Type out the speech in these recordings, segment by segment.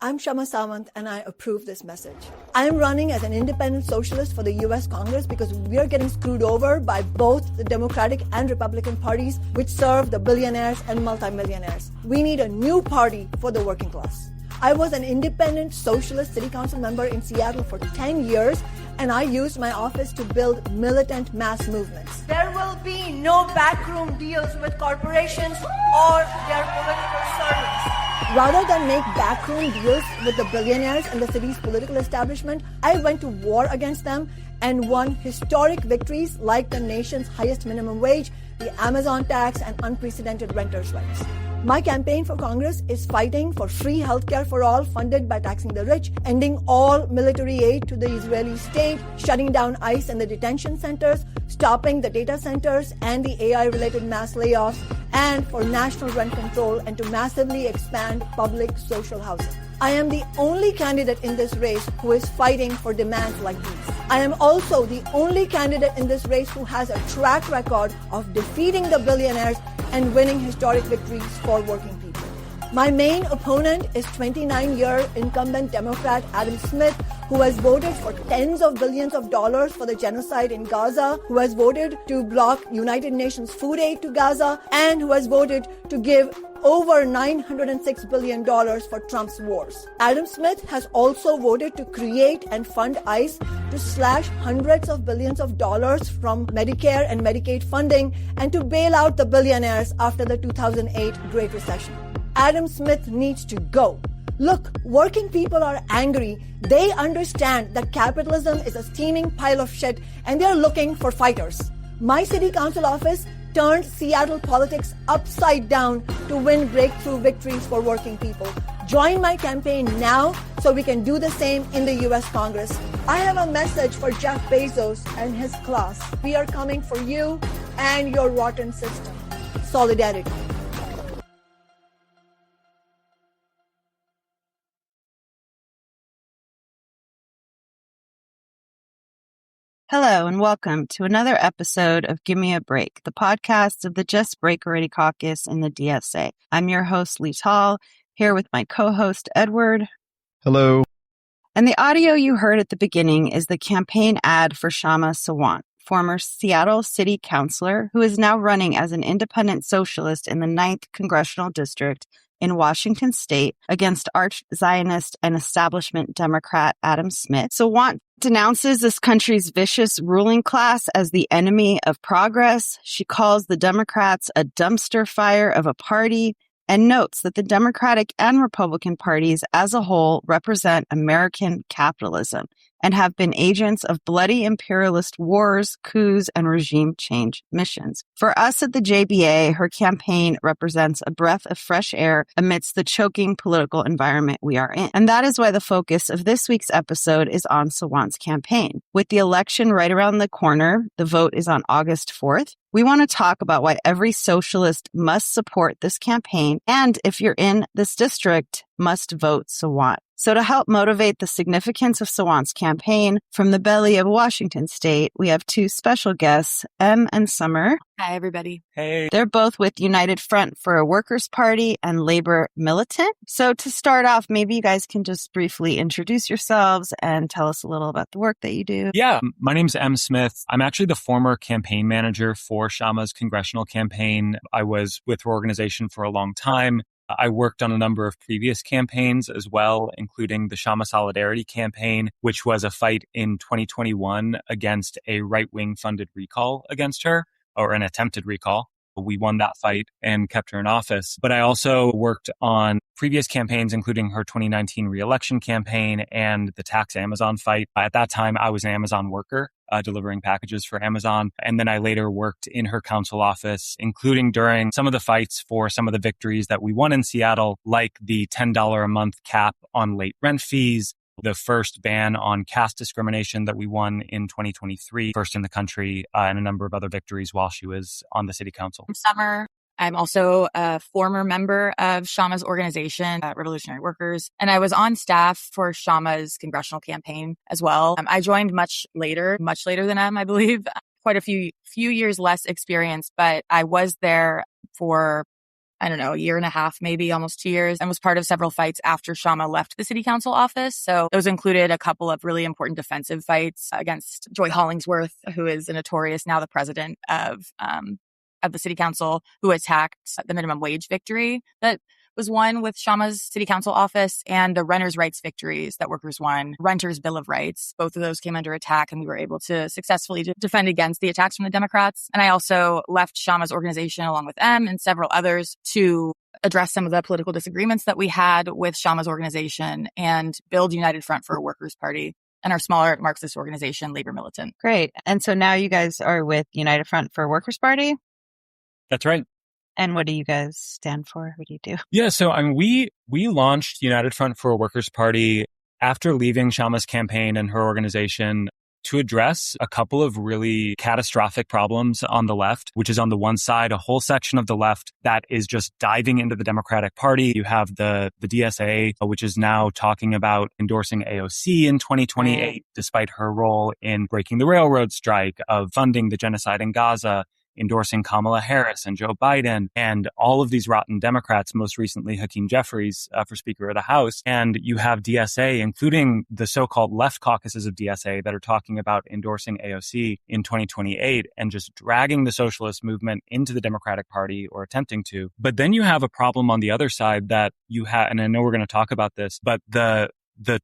I'm Kshama Sawant and I approve this message. I'm running as an independent socialist for the US Congress because we're getting screwed over by both the Democratic and Republican parties, which serve the billionaires and multimillionaires. We need a new party for the working class. I was an independent socialist city council member in Seattle for 10 years, and I used my office to build militant mass movements. There will be no backroom deals with corporations or their political servants. Rather than make backroom deals with the billionaires and the city's political establishment, I went to war against them and won historic victories like the nation's highest minimum wage, the Amazon tax, and unprecedented renters' rights. My campaign for Congress is fighting for free healthcare for all funded by taxing the rich, ending all military aid to the Israeli state, shutting down ICE and the detention centers, stopping the data centers and the AI-related mass layoffs, and for national rent control and to massively expand public social housing. I am the only candidate in this race who is fighting for demands like these. I am also the only candidate in this race who has a track record of defeating the billionaires and winning historic victories for working people. My main opponent is 29-year incumbent Democrat Adam Smith, who has voted for tens of billions of dollars for the genocide in Gaza, who has voted to block United Nations food aid to Gaza, and who has voted to give over $906 billion for Trump's wars. Adam Smith has also voted to create and fund ICE to slash hundreds of billions of dollars from Medicare and Medicaid funding and to bail out the billionaires after the 2008 Great Recession. Adam Smith needs to go. Look, working people are angry. They understand that capitalism is a steaming pile of shit and they're looking for fighters. My city council office turned Seattle politics upside down to win breakthrough victories for working people. Join my campaign now so we can do the same in the US Congress. I have a message for Jeff Bezos and his class. We are coming for you and your rotten system. Solidarity. Hello and welcome to another episode of Give Me a Break, the podcast of the Just Break Already caucus in the DSA. I'm your host, Lital, here with my co-host, Edward. Hello. And the audio you heard at the beginning is the campaign ad for Kshama Sawant, former Seattle City Councilor who is now running as an independent socialist in the 9th Congressional District in Washington State against arch-Zionist and establishment Democrat Adam Smith. Sawant denounces this country's vicious ruling class as the enemy of progress. She calls the Democrats a dumpster fire of a party and notes that the Democratic and Republican parties as a whole represent American capitalism and have been agents of bloody imperialist wars, coups, and regime change missions. For us at the JBA, her campaign represents a breath of fresh air amidst the choking political environment we are in. And that is why the focus of this week's episode is on Sawant's campaign. With the election right around the corner, the vote is on August 4th. We want to talk about why every socialist must support this campaign, and if you're in this district, must vote Sawant. So to help motivate the significance of Sawant's campaign, from the belly of Washington State, we have two special guests, Em and Summer. Hi, everybody. Hey. They're both with United Front for a Workers' Party and Labor Militant. So to start off, maybe you guys can just briefly introduce yourselves and tell us a little about the work that you do. Yeah, my name's Em Smith. I'm actually the former campaign manager for Kshama's congressional campaign. I was with her organization for a long time. I worked on a number of previous campaigns as well, including the Kshama Solidarity campaign, which was a fight in 2021 against a right-wing funded recall against her, or an attempted recall. We won that fight and kept her in office. But I also worked on previous campaigns, including her 2019 re-election campaign and the tax Amazon fight. At that time, I was an Amazon worker, delivering packages for Amazon. And then I later worked in her council office, including during some of the fights for some of the victories that we won in Seattle, like the $10 a month cap on late rent fees, the first ban on caste discrimination that we won in 2023, first in the country, and a number of other victories while she was on the city council. I'm Summer. I'm also a former member of Kshama's organization, Revolutionary Workers, and I was on staff for Kshama's congressional campaign as well. I joined much later than Em, I believe. Quite a few years less experience, but I was there for I don't know, a year and a half, maybe almost 2 years, and was part of several fights after Kshama left the city council office. So those included a couple of really important defensive fights against Joy Hollingsworth, who is a notorious, now the president of the city council, who attacked the minimum wage victory that was won with Kshama's city council office, and the renters' rights victories that workers won, Renters' Bill of Rights. Both of those came under attack, and we were able to successfully defend against the attacks from the Democrats. And I also left Kshama's organization along with M and several others to address some of the political disagreements that we had with Kshama's organization and build United Front for a Workers' Party and our smaller Marxist organization, Labor Militant. Great. And so now you guys are with United Front for a Workers' Party? That's right. And what do you guys stand for? What do you do? Yeah, so we launched United Front for a Workers' Party after leaving Kshama's campaign and her organization to address a couple of really catastrophic problems on the left, which is on the one side, a whole section of the left that is just diving into the Democratic Party. You have the DSA, which is now talking about endorsing AOC in 2028, despite her role in breaking the railroad strike, of funding the genocide in Gaza, endorsing Kamala Harris and Joe Biden, and all of these rotten Democrats, most recently Hakeem Jeffries for Speaker of the House. And you have DSA, including the so-called left caucuses of DSA, that are talking about endorsing AOC in 2028 and just dragging the socialist movement into the Democratic Party, or attempting to. But then you have a problem on the other side that you have, and I know we're going to talk about this, but the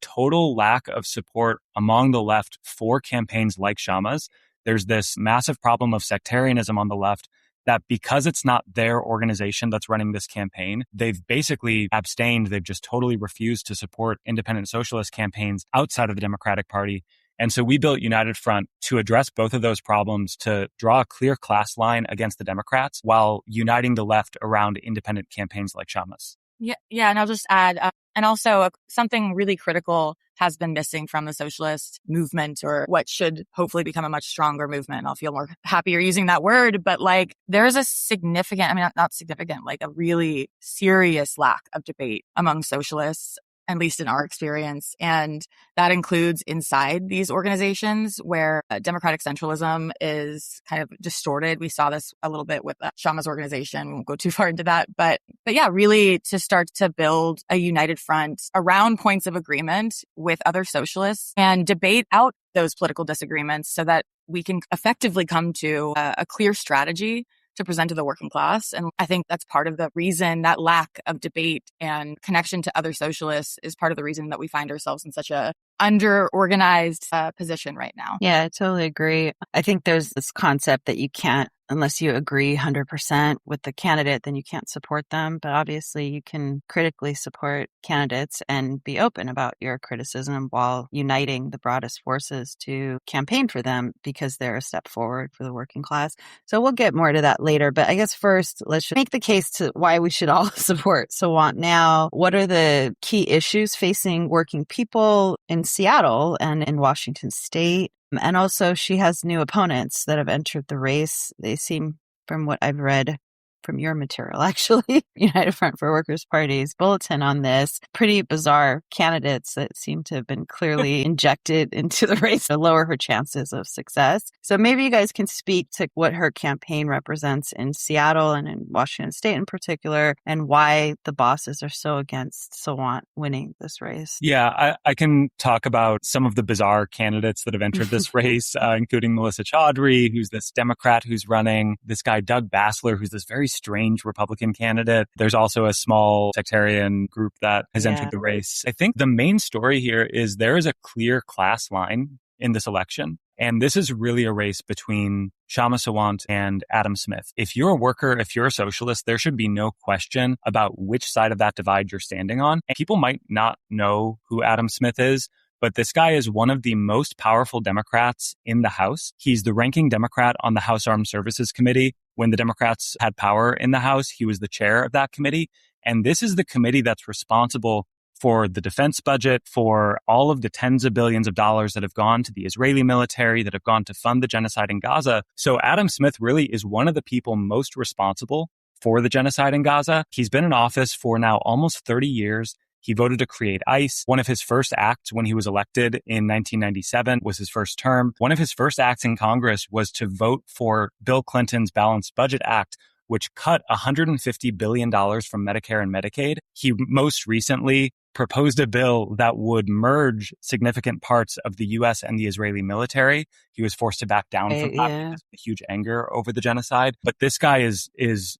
total lack of support among the left for campaigns like Kshama's. There's this massive problem of sectarianism on the left that, because it's not their organization that's running this campaign, they've basically abstained. They've just totally refused to support independent socialist campaigns outside of the Democratic Party. And so we built United Front to address both of those problems, to draw a clear class line against the Democrats while uniting the left around independent campaigns like Kshama's. Yeah, and I'll just add, and also something really critical has been missing from the socialist movement, or what should hopefully become a much stronger movement. I'll feel more happier using that word, but like there's a significant, I mean, not significant, like a really serious lack of debate among socialists, at least in our experience. And that includes inside these organizations where democratic centralism is kind of distorted. We saw this a little bit with Kshama's organization. We won't go too far into that. But yeah, really to start to build a united front around points of agreement with other socialists and debate out those political disagreements so that we can effectively come to a clear strategy to present to the working class. And I think that's part of the reason, that lack of debate and connection to other socialists is part of the reason that we find ourselves in such a under-organized position right now. Yeah, I totally agree. I think there's this concept that you can't, unless you agree 100% with the candidate, then you can't support them. But obviously you can critically support candidates and be open about your criticism while uniting the broadest forces to campaign for them because they're a step forward for the working class. So we'll get more to that later. But I guess first, let's make the case to why we should all support Sawant now. What are the key issues facing working people in Seattle and in Washington State? And also, she has new opponents that have entered the race. They seem, from what I've read from your material, actually, United Front for Workers' Party's bulletin on this, pretty bizarre candidates that seem to have been clearly injected into the race to lower her chances of success. So maybe you guys can speak to what her campaign represents in Seattle and in Washington State in particular, and why the bosses are so against Sawant winning this race. Yeah, I can talk about some of the bizarre candidates that have entered this race, including Melissa Chaudhry, who's this Democrat who's running, this guy Doug Bassler, who's this very strange Republican candidate. There's also a small sectarian group that has entered the race. I think the main story here is there is a clear class line in this election. And this is really a race between Kshama Sawant and Adam Smith. If you're a worker, if you're a socialist, there should be no question about which side of that divide you're standing on. And people might not know who Adam Smith is, but this guy is one of the most powerful Democrats in the House. He's the ranking Democrat on the House Armed Services Committee. When the Democrats had power in the House, he was the chair of that committee. And this is the committee that's responsible for the defense budget, for all of the tens of billions of dollars that have gone to the Israeli military, that have gone to fund the genocide in Gaza. So Adam Smith really is one of the people most responsible for the genocide in Gaza. He's been in office for now almost 30 years. He voted to create ICE. One of his first acts when he was elected in 1997 was his first term. One of his first acts in Congress was to vote for Bill Clinton's Balanced Budget Act, which cut $150 billion from Medicare and Medicaid. He most recently proposed a bill that would merge significant parts of the U.S. and the Israeli military. He was forced to back down from that because of the huge anger over the genocide. But this guy is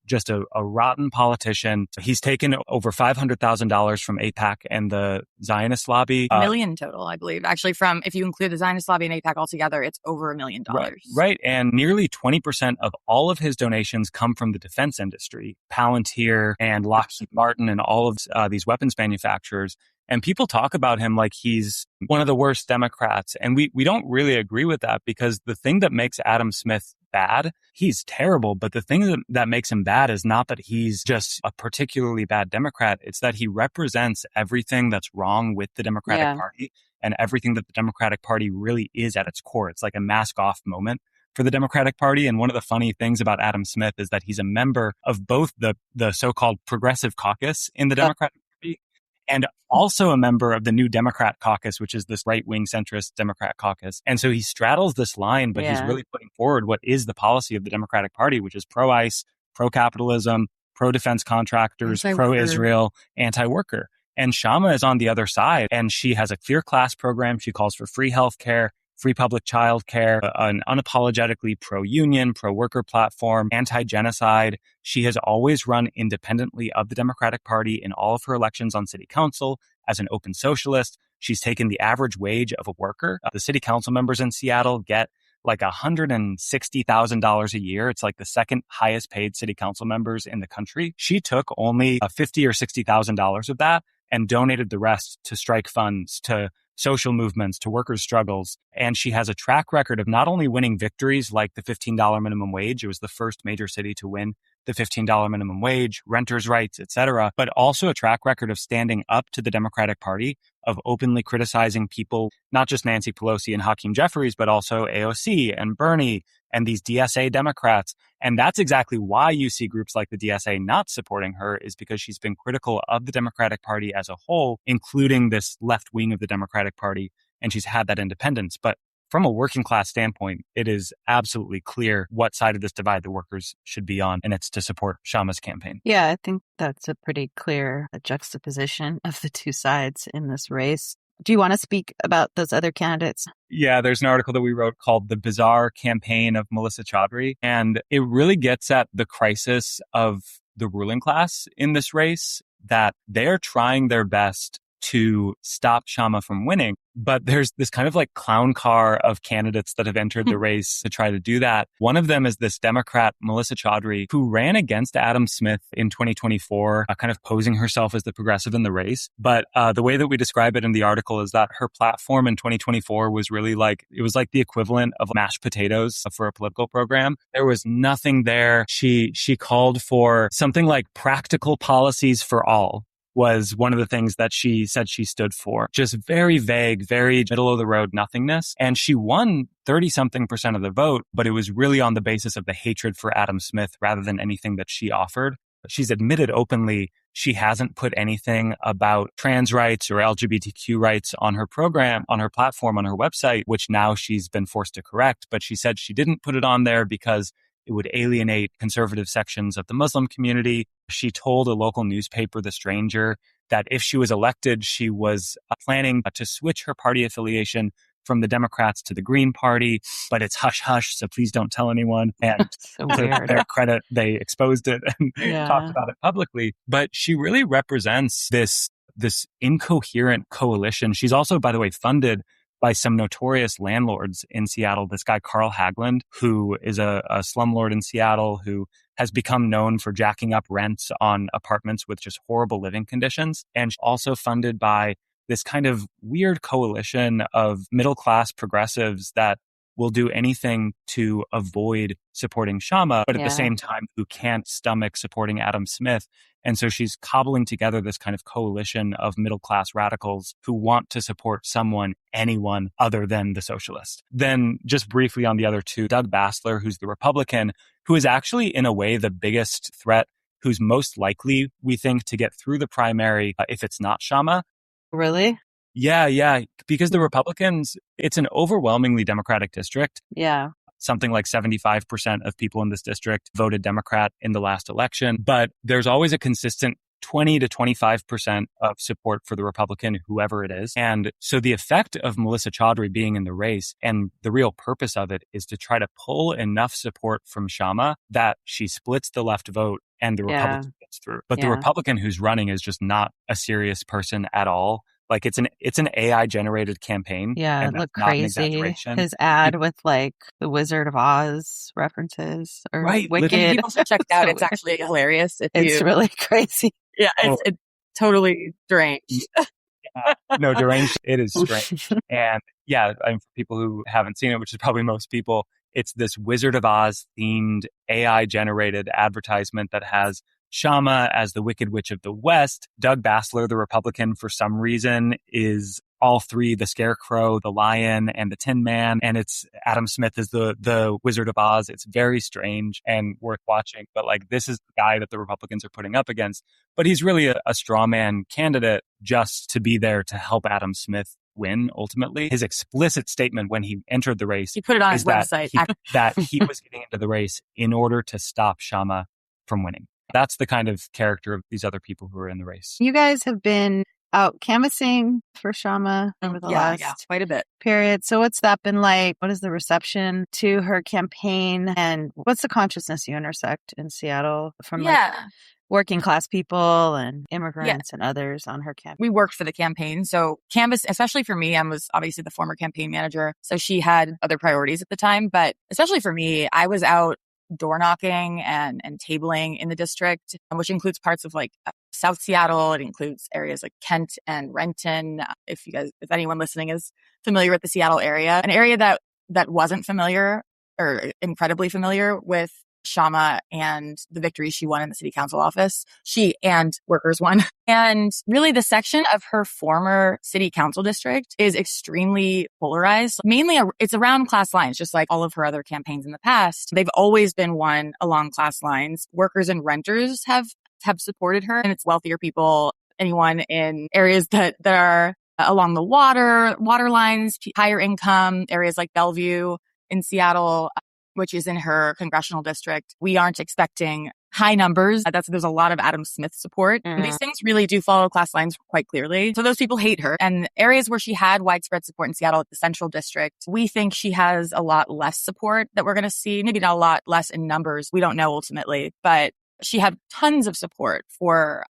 just a rotten politician. He's taken over $500,000 from AIPAC and the Zionist lobby. A million total, I believe. Actually, if you include the Zionist lobby and AIPAC altogether, it's over $1 million. Right. And nearly 20% of all of his donations come from the defense industry, Palantir and Lockheed Martin and all of these weapons manufacturers. And people talk about him like he's one of the worst Democrats. And we don't really agree with that, because the thing that makes Adam Smith bad, he's terrible. But the thing that makes him bad is not that he's just a particularly bad Democrat. It's that he represents everything that's wrong with the Democratic Party and everything that the Democratic Party really is at its core. It's like a mask off moment for the Democratic Party. And one of the funny things about Adam Smith is that he's a member of both the so-called Progressive Caucus in the Democratic Party and also a member of the New Democrat Caucus, which is this right-wing centrist Democrat caucus. And so he straddles this line, but he's really putting forward what is the policy of the Democratic Party, which is pro-ICE, pro-capitalism, pro-defense contractors, pro-Israel, anti-worker. And Kshama is on the other side, and she has a clear class program. She calls for free healthcare, free public childcare, an unapologetically pro-union, pro-worker platform, anti-genocide. She has always run independently of the Democratic Party in all of her elections on city council as an open socialist. She's taken the average wage of a worker. The city council members in Seattle get like $160,000 a year. It's like the second highest paid city council members in the country. She took only $50,000 or $60,000 of that and donated the rest to strike funds, to social movements, to workers' struggles. And she has a track record of not only winning victories like the $15 minimum wage, it was the first major city to win the $15 minimum wage, renters' rights, etc., but also a track record of standing up to the Democratic Party, of openly criticizing people, not just Nancy Pelosi and Hakeem Jeffries, but also AOC and Bernie and these DSA Democrats. And that's exactly why you see groups like the DSA not supporting her, is because she's been critical of the Democratic Party as a whole, including this left wing of the Democratic Party, and she's had that independence. But from a working class standpoint, it is absolutely clear what side of this divide the workers should be on, and it's to support Kshama's campaign. Yeah, I think that's a pretty clear juxtaposition of the two sides in this race. Do you want to speak about those other candidates? Yeah, there's an article that we wrote called The Bizarre Campaign of Melissa Chaudhry, and it really gets at the crisis of the ruling class in this race, that they're trying their best to stop Kshama from winning. But there's this kind of like clown car of candidates that have entered the race to try to do that. One of them is this Democrat, Melissa Chaudhry, who ran against Adam Smith in 2024, kind of posing herself as the progressive in the race. But the way that we describe it in the article is that her platform in 2024 was really like, it was like the equivalent of mashed potatoes for a political program. There was nothing there. She called for something like practical policies for all, was one of the things that she said she stood for. Just very vague, very middle of the road nothingness. And she won 30-something% of the vote, but it was really on the basis of the hatred for Adam Smith rather than anything that she offered. She's admitted openly she hasn't put anything about trans rights or LGBTQ rights on her program, on her platform, on her website, which now she's been forced to correct. But she said she didn't put it on there because it would alienate conservative sections of the Muslim community. She told a local newspaper, The Stranger, that if she was elected, she was planning to switch her party affiliation from the Democrats to the Green Party, but it's hush-hush, so please don't tell anyone. And so weird. To their credit, they exposed it and talked about it publicly. But she really represents this incoherent coalition. She's also, by the way, funded by some notorious landlords in Seattle. This guy, Carl Haglund, who is a slumlord in Seattle, who has become known for jacking up rents on apartments with just horrible living conditions. And also funded by this kind of weird coalition of middle-class progressives that will do anything to avoid supporting Kshama, but at the same time, who can't stomach supporting Adam Smith. And so she's cobbling together this kind of coalition of middle-class radicals who want to support anyone other than the socialist. Then just briefly on the other two, Doug Bassler, who's the Republican, who is actually in a way the biggest threat, who's most likely, we think, to get through the primary if it's not Kshama. Really? Yeah. Because the Republicans, it's an overwhelmingly Democratic district. Yeah. something like 75% of people in this district voted Democrat in the last election. But there's always a consistent 20 to 25% of support for the Republican, whoever it is. And so the effect of Melissa Chaudhry being in the race and the real purpose of it is to try to pull enough support from Kshama that she splits the left vote and the Republican gets through. But the Republican who's running is just not a serious person at all. Like it's an AI generated campaign. Yeah, it looked crazy. His ad with like the Wizard of Oz references or Wicked. People should check it out. It's actually hilarious. It's really crazy. Yeah, it's totally deranged. No, deranged. It is strange. And for people who haven't seen it, which is probably most people, it's this Wizard of Oz themed AI generated advertisement that has Kshama as the Wicked Witch of the West. Doug Bassler, the Republican, for some reason, is all three, the Scarecrow, the Lion, and the Tin Man. And it's Adam Smith is the Wizard of Oz. It's very strange and worth watching. But like, this is the guy that the Republicans are putting up against. But he's really a straw man candidate just to be there to help Adam Smith win ultimately. His explicit statement when he entered the race, he put it on his website, that he was getting into the race in order to stop Kshama from winning. That's the kind of character of these other people who are in the race. You guys have been out canvassing for Kshama over the last quite a bit period. So what's that been like? What is the reception to her campaign? And what's the consciousness you intersect in Seattle from like working class people and immigrants and others on her campaign? We worked for the campaign. So canvas, especially for me, I was obviously the former campaign manager. So she had other priorities at the time. But especially for me, I was out door knocking and tabling in the district, which includes parts of like South Seattle. It includes areas like Kent and Renton. If anyone listening is familiar with the Seattle area, an area that wasn't familiar or incredibly familiar with Kshama and the victories she won in the city council office. She and workers won. And really the section of her former city council district is extremely polarized. Mainly it's around class lines, just like all of her other campaigns in the past. They've always been won along class lines. Workers and renters have supported her, and it's wealthier people, anyone in areas that are along the water lines, higher income areas like Bellevue in Seattle, which is in her congressional district. We aren't expecting high numbers. There's a lot of Adam Smith support. These things really do follow class lines quite clearly. So those people hate her. And areas where she had widespread support in Seattle, at the central district, we think she has a lot less support that we're going to see. Maybe not a lot less in numbers. We don't know ultimately, but she had tons of support for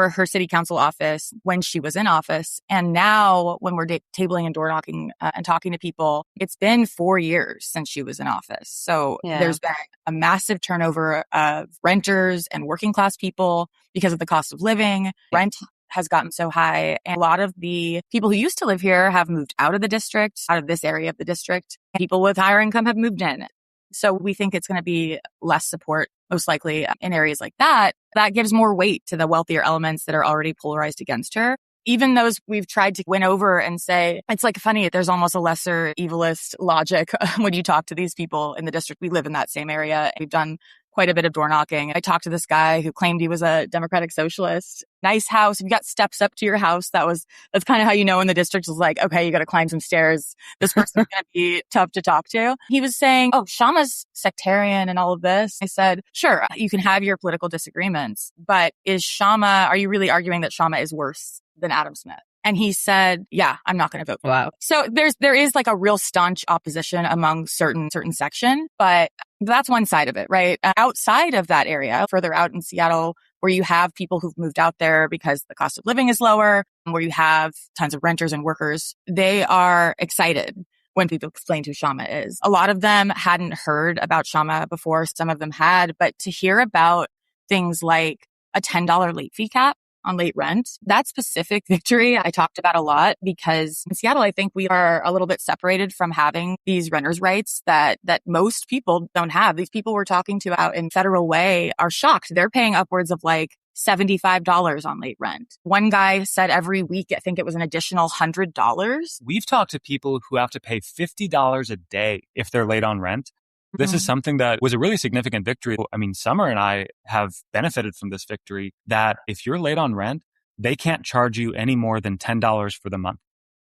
her city council office when she was in office. And now when we're tabling and door knocking and talking to people, it's been 4 years since she was in office. So there's been a massive turnover of renters and working class people because of the cost of living. Rent has gotten so high. And a lot of the people who used to live here have moved out of the district, out of this area of the district. People with higher income have moved in. So we think it's going to be less support, most likely in areas like that. That gives more weight to the wealthier elements that are already polarized against her. Even those we've tried to win over and say, it's like funny, there's almost a lesser evilist logic when you talk to these people in the district. We live in that same area. We've done quite a bit of door knocking. I talked to this guy who claimed he was a Democratic socialist. Nice house. If you got steps up to your house, that's kind of how you know in the district is like, okay, you got to climb some stairs. This person's going to be tough to talk to. He was saying, oh, Kshama's sectarian and all of this. I said, sure, you can have your political disagreements, but are you really arguing that Kshama is worse than Adam Smith? And he said, yeah, I'm not going to vote for that. So there is like a real staunch opposition among certain section, but that's one side of it, right? Outside of that area, further out in Seattle, where you have people who've moved out there because the cost of living is lower, where you have tons of renters and workers, they are excited when people explain who Kshama is. A lot of them hadn't heard about Kshama before. Some of them had, but to hear about things like a $10 late fee cap on late rent, that specific victory I talked about a lot, because in Seattle, I think we are a little bit separated from having these renters' rights that most people don't have. These people we're talking to out in Federal Way are shocked. They're paying upwards of like $75 on late rent. One guy said every week, I think it was an additional $100. We've talked to people who have to pay $50 a day if they're late on rent. This is something that was a really significant victory. I mean, Summer and I have benefited from this victory, that if you're late on rent, they can't charge you any more than $10 for the month.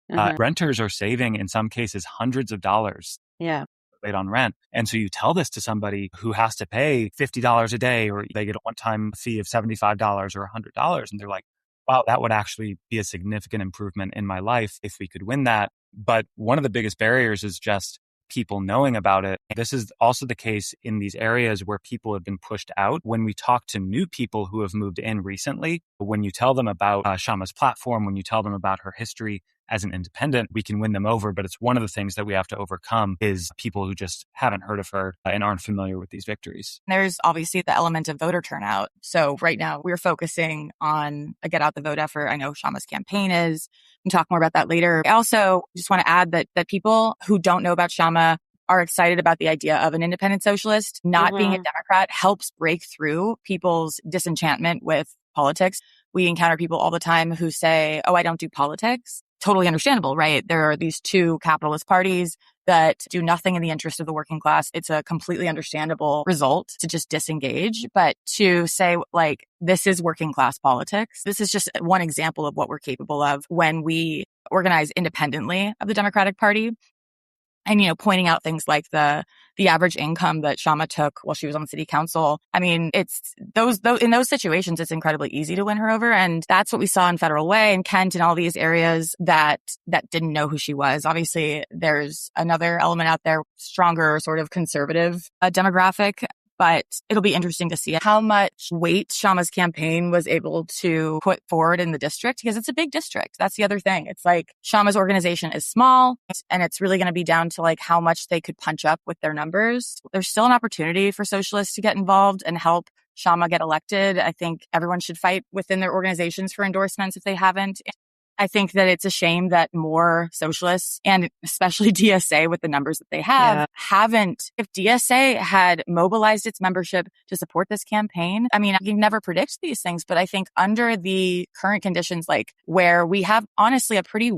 Renters are saving, in some cases, hundreds of dollars. Yeah. late on rent. And so you tell this to somebody who has to pay $50 a day, or they get a one-time fee of $75 or $100. And they're like, wow, that would actually be a significant improvement in my life if we could win that. But one of the biggest barriers is just people knowing about it. This is also the case in these areas where people have been pushed out. When we talk to new people who have moved in recently, when you tell them about Kshama's platform, when you tell them about her history as an independent, we can win them over. But it's one of the things that we have to overcome is people who just haven't heard of her and aren't familiar with these victories. There's obviously the element of voter turnout. So right now we're focusing on a get out the vote effort. I know Kshama's campaign is. We can talk more about that later. I also just want to add that people who don't know about Kshama are excited about the idea of an independent socialist. Not being a Democrat helps break through people's disenchantment with politics. We encounter people all the time who say, oh, I don't do politics. Totally understandable, right? There are these two capitalist parties that do nothing in the interest of the working class. It's a completely understandable result to just disengage. But to say, like, this is working class politics, this is just one example of what we're capable of when we organize independently of the Democratic Party. And, pointing out things like the average income that Kshama took while she was on city council. I mean, it's in those situations, it's incredibly easy to win her over. And that's what we saw in Federal Way and Kent and all these areas that didn't know who she was. Obviously, there's another element out there, stronger sort of conservative demographic. But it'll be interesting to see how much weight Kshama's campaign was able to put forward in the district, because it's a big district. That's the other thing. It's like Kshama's organization is small, and it's really going to be down to like how much they could punch up with their numbers. There's still an opportunity for socialists to get involved and help Kshama get elected. I think everyone should fight within their organizations for endorsements if they haven't. I think that it's a shame that more socialists, and especially DSA with the numbers that they have, haven't. If DSA had mobilized its membership to support this campaign, I mean, I can never predict these things, but I think under the current conditions, like where we have honestly a pretty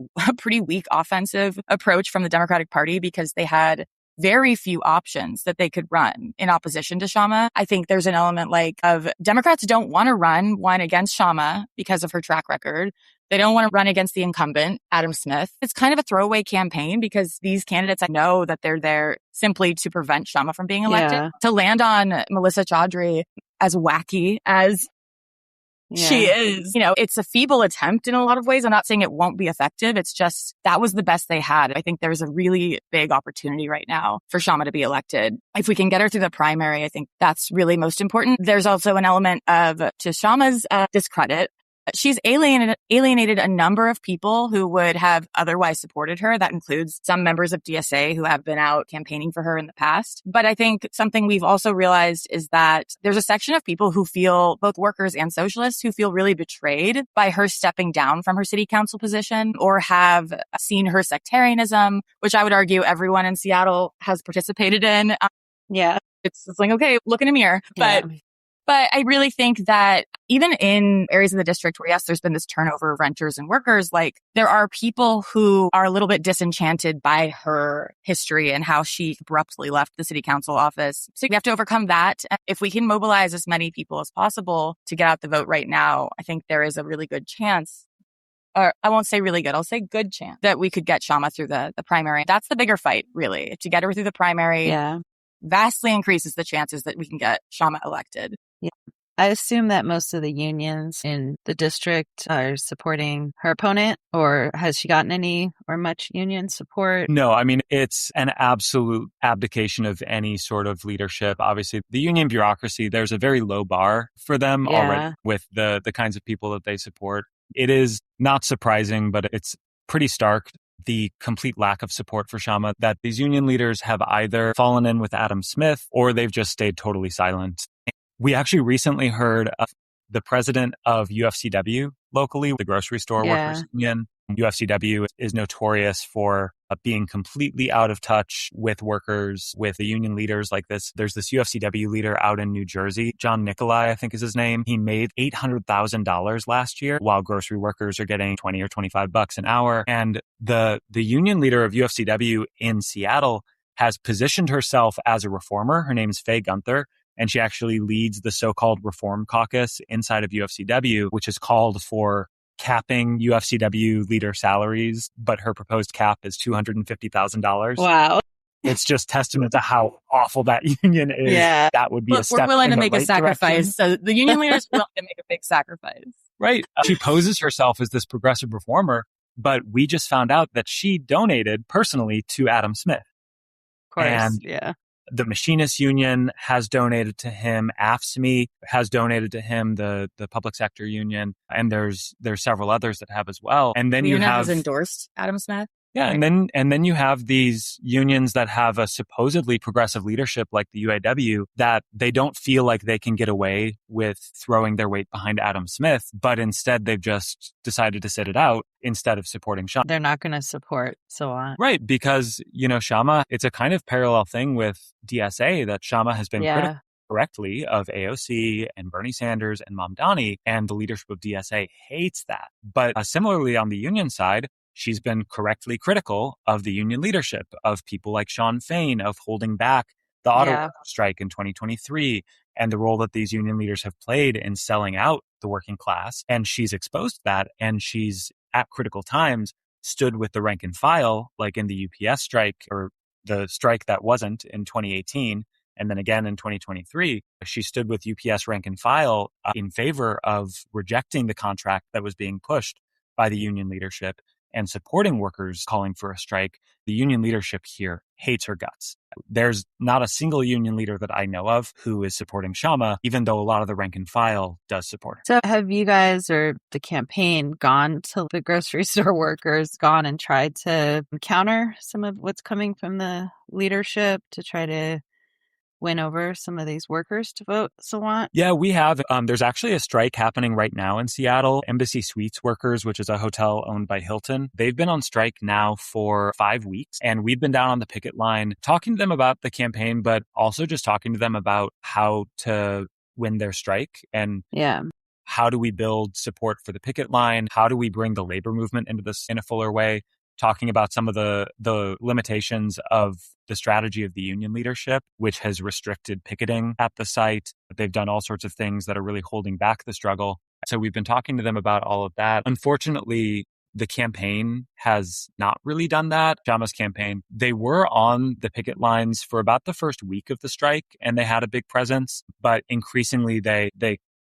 weak offensive approach from the Democratic Party because they had very few options that they could run in opposition to Kshama. I think there's an element of Democrats don't want to run one against Kshama because of her track record. They don't want to run against the incumbent, Adam Smith. It's kind of a throwaway campaign because these candidates, I know that they're there simply to prevent Kshama from being elected. Yeah. To land on Melissa Chaudhry, as wacky as she is, it's a feeble attempt in a lot of ways. I'm not saying it won't be effective. It's just that was the best they had. I think there's a really big opportunity right now for Kshama to be elected. If we can get her through the primary, I think that's really most important. There's also an element of, to Kshama's discredit, she's alienated a number of people who would have otherwise supported her. That includes some members of DSA who have been out campaigning for her in the past. But I think something we've also realized is that there's a section of people who feel, both workers and socialists, who feel really betrayed by her stepping down from her city council position or have seen her sectarianism, which I would argue everyone in Seattle has participated in. It's like, okay, look in a mirror. But I really think that even in areas of the district where, yes, there's been this turnover of renters and workers, like there are people who are a little bit disenchanted by her history and how she abruptly left the city council office. So we have to overcome that. If we can mobilize as many people as possible to get out the vote right now, I think there is a really good chance, or I won't say really good, I'll say good chance that we could get Kshama through the primary. That's the bigger fight, really. To get her through the primary vastly increases the chances that we can get Kshama elected. Yeah. I assume that most of the unions in the district are supporting her opponent, or has she gotten any or much union support? No, I mean, it's an absolute abdication of any sort of leadership. Obviously, the union bureaucracy, there's a very low bar for them already with the kinds of people that they support. It is not surprising, but it's pretty stark, the complete lack of support for Kshama, that these union leaders have either fallen in with Adam Smith or they've just stayed totally silent. We actually recently heard of the president of UFCW locally, the grocery store workers union. UFCW is notorious for being completely out of touch with workers, with the union leaders like this. There's this UFCW leader out in New Jersey, John Nicolai, I think is his name. He made $800,000 last year while grocery workers are getting $20 or $25 an hour. And the union leader of UFCW in Seattle has positioned herself as a reformer. Her name is Faye Gunther. And she actually leads the so-called Reform Caucus inside of UFCW, which is called for capping UFCW leader salaries, but her proposed cap is $250,000. Wow. It's just testament to how awful that union is. Yeah. That would be a step We're willing in to the make a right sacrifice. direction. So the union leaders are willing to make a big sacrifice. Right. She poses herself as this progressive reformer, but we just found out that she donated personally to Adam Smith. Of course. And yeah. the Machinists Union has donated to him. AFSCME has donated to him, the public sector union. And there's several others that have as well. And then you have has endorsed Adam Smith. Yeah, and then you have these unions that have a supposedly progressive leadership like the UAW that they don't feel like they can get away with throwing their weight behind Adam Smith, but instead they've just decided to sit it out instead of supporting Kshama. They're not going to support Sawant. Right, because, Kshama, it's a kind of parallel thing with DSA that Kshama has been critical correctly of AOC and Bernie Sanders and Mamdani, and the leadership of DSA hates that. But similarly on the union side, she's been correctly critical of the union leadership, of people like Sean Fain, of holding back the auto worker strike in 2023, and the role that these union leaders have played in selling out the working class. And she's exposed that, and she's, at critical times, stood with the rank and file, like in the UPS strike, or the strike that wasn't in 2018, and then again in 2023. She stood with UPS rank and file in favor of rejecting the contract that was being pushed by the union leadership and supporting workers calling for a strike. The union leadership here hates her guts. There's not a single union leader that I know of who is supporting Kshama, even though a lot of the rank and file does support her. So have you guys or the campaign gone to the grocery store workers, gone and tried to counter some of what's coming from the leadership to try to win over some of these workers to vote Sawant? Yeah, we have. There's actually a strike happening right now in Seattle. Embassy Suites workers, which is a hotel owned by Hilton, they've been on strike now for 5 weeks. And we've been down on the picket line talking to them about the campaign, but also just talking to them about how to win their strike and how do we build support for the picket line? How do we bring the labor movement into this in a fuller way? Talking about some of the limitations of the strategy of the union leadership, which has restricted picketing at the site. They've done all sorts of things that are really holding back the struggle. So we've been talking to them about all of that. Unfortunately, the campaign has not really done that. Kshama's campaign, they were on the picket lines for about the first week of the strike, and they had a big presence. But increasingly, they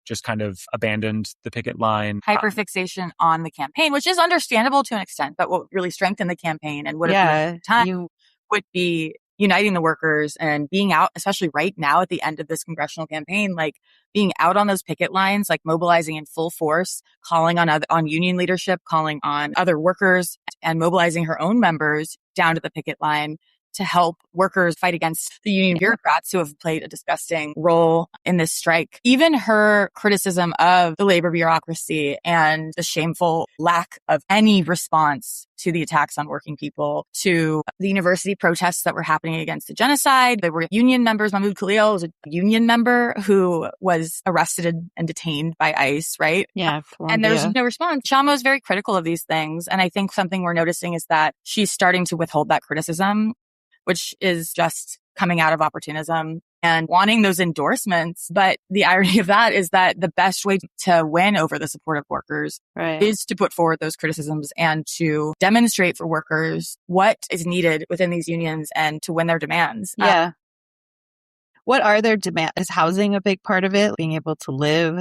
just kind of abandoned the picket line. Hyperfixation on the campaign, which is understandable to an extent, but what really strengthened the campaign and would have been at the time would be uniting the workers and being out, especially right now at the end of this congressional campaign, like being out on those picket lines, like mobilizing in full force, calling on union leadership, calling on other workers, and mobilizing her own members down to the picket line to help workers fight against the union bureaucrats who have played a disgusting role in this strike. Even her criticism of the labor bureaucracy and the shameful lack of any response to the attacks on working people, to the university protests that were happening against the genocide. There were union members. Mahmoud Khalil was a union member who was arrested and detained by ICE, right? Yeah. And there's no response. Kshama is very critical of these things. And I think something we're noticing is that she's starting to withhold that criticism, which is just coming out of opportunism and wanting those endorsements. But the irony of that is that the best way to win over the support of workers is to put forward those criticisms and to demonstrate for workers what is needed within these unions and to win their demands. Yeah. What are their demands? Is housing a big part of it? Being able to live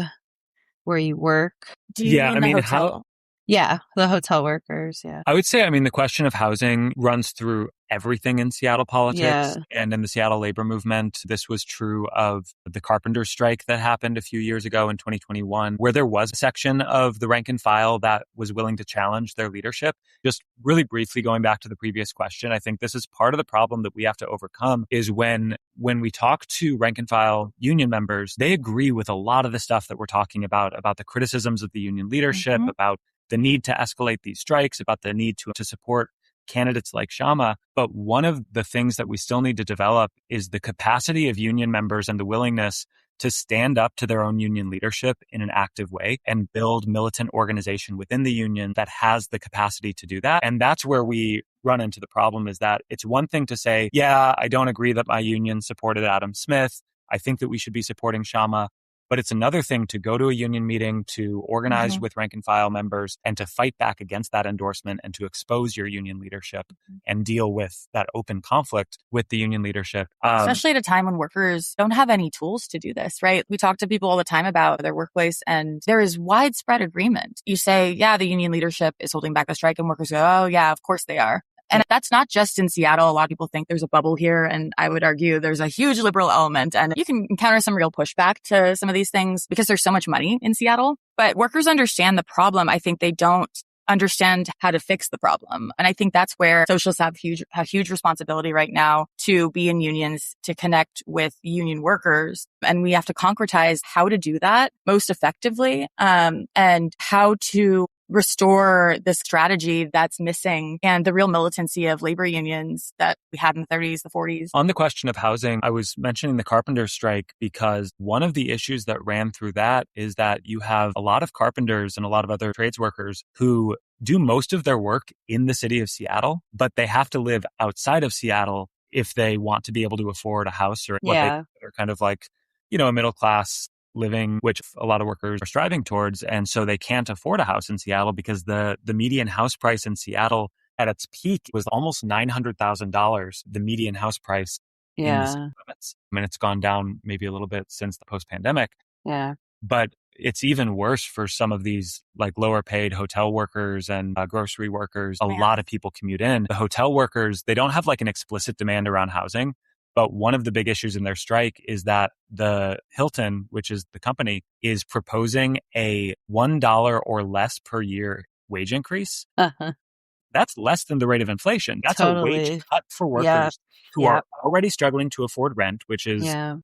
where you work? Do you mean the hotel? Yeah, the hotel workers, I would say, the question of housing runs through everything in Seattle politics and in the Seattle labor movement. This was true of the carpenters' strike that happened a few years ago in 2021, where there was a section of the rank and file that was willing to challenge their leadership. Just really briefly going back to the previous question, I think this is part of the problem that we have to overcome is when we talk to rank and file union members, they agree with a lot of the stuff that we're talking about the criticisms of the union leadership, about the need to escalate these strikes, about the need to support candidates like Kshama. But one of the things that we still need to develop is the capacity of union members and the willingness to stand up to their own union leadership in an active way and build militant organization within the union that has the capacity to do that. And that's where we run into the problem, is that it's one thing to say, I don't agree that my union supported Adam Smith. I think that we should be supporting Kshama. But it's another thing to go to a union meeting, to organize with rank and file members, and to fight back against that endorsement and to expose your union leadership and deal with that open conflict with the union leadership. Especially at a time when workers don't have any tools to do this, right? We talk to people all the time about their workplace, and there is widespread agreement. You say, yeah, the union leadership is holding back the strike, and workers go, oh, yeah, of course they are. And that's not just in Seattle. A lot of people think there's a bubble here. And I would argue there's a huge liberal element. And you can encounter some real pushback to some of these things because there's so much money in Seattle. But workers understand the problem. I think they don't understand how to fix the problem. And I think that's where socialists have huge responsibility right now to be in unions, to connect with union workers. And we have to concretize how to do that most effectively, and how to restore the strategy that's missing and the real militancy of labor unions that we had in the 30s, the 40s. On the question of housing, I was mentioning the carpenter strike because one of the issues that ran through that is that you have a lot of carpenters and a lot of other trades workers who do most of their work in the city of Seattle, but they have to live outside of Seattle if they want to be able to afford a house or what they are kind of like, a middle class living, which a lot of workers are striving towards. And so they can't afford a house in Seattle because the median house price in Seattle at its peak was almost $900,000, the median house price in the city limits. I mean, it's gone down maybe a little bit since the post-pandemic. Yeah. But it's even worse for some of these like lower paid hotel workers and grocery workers. A lot of people commute in. The hotel workers, they don't have like an explicit demand around housing. But one of the big issues in their strike is that the Hilton, which is the company, is proposing a $1 or less per year wage increase. That's less than the rate of inflation. That's a wage cut for workers who are already struggling to afford rent, which is the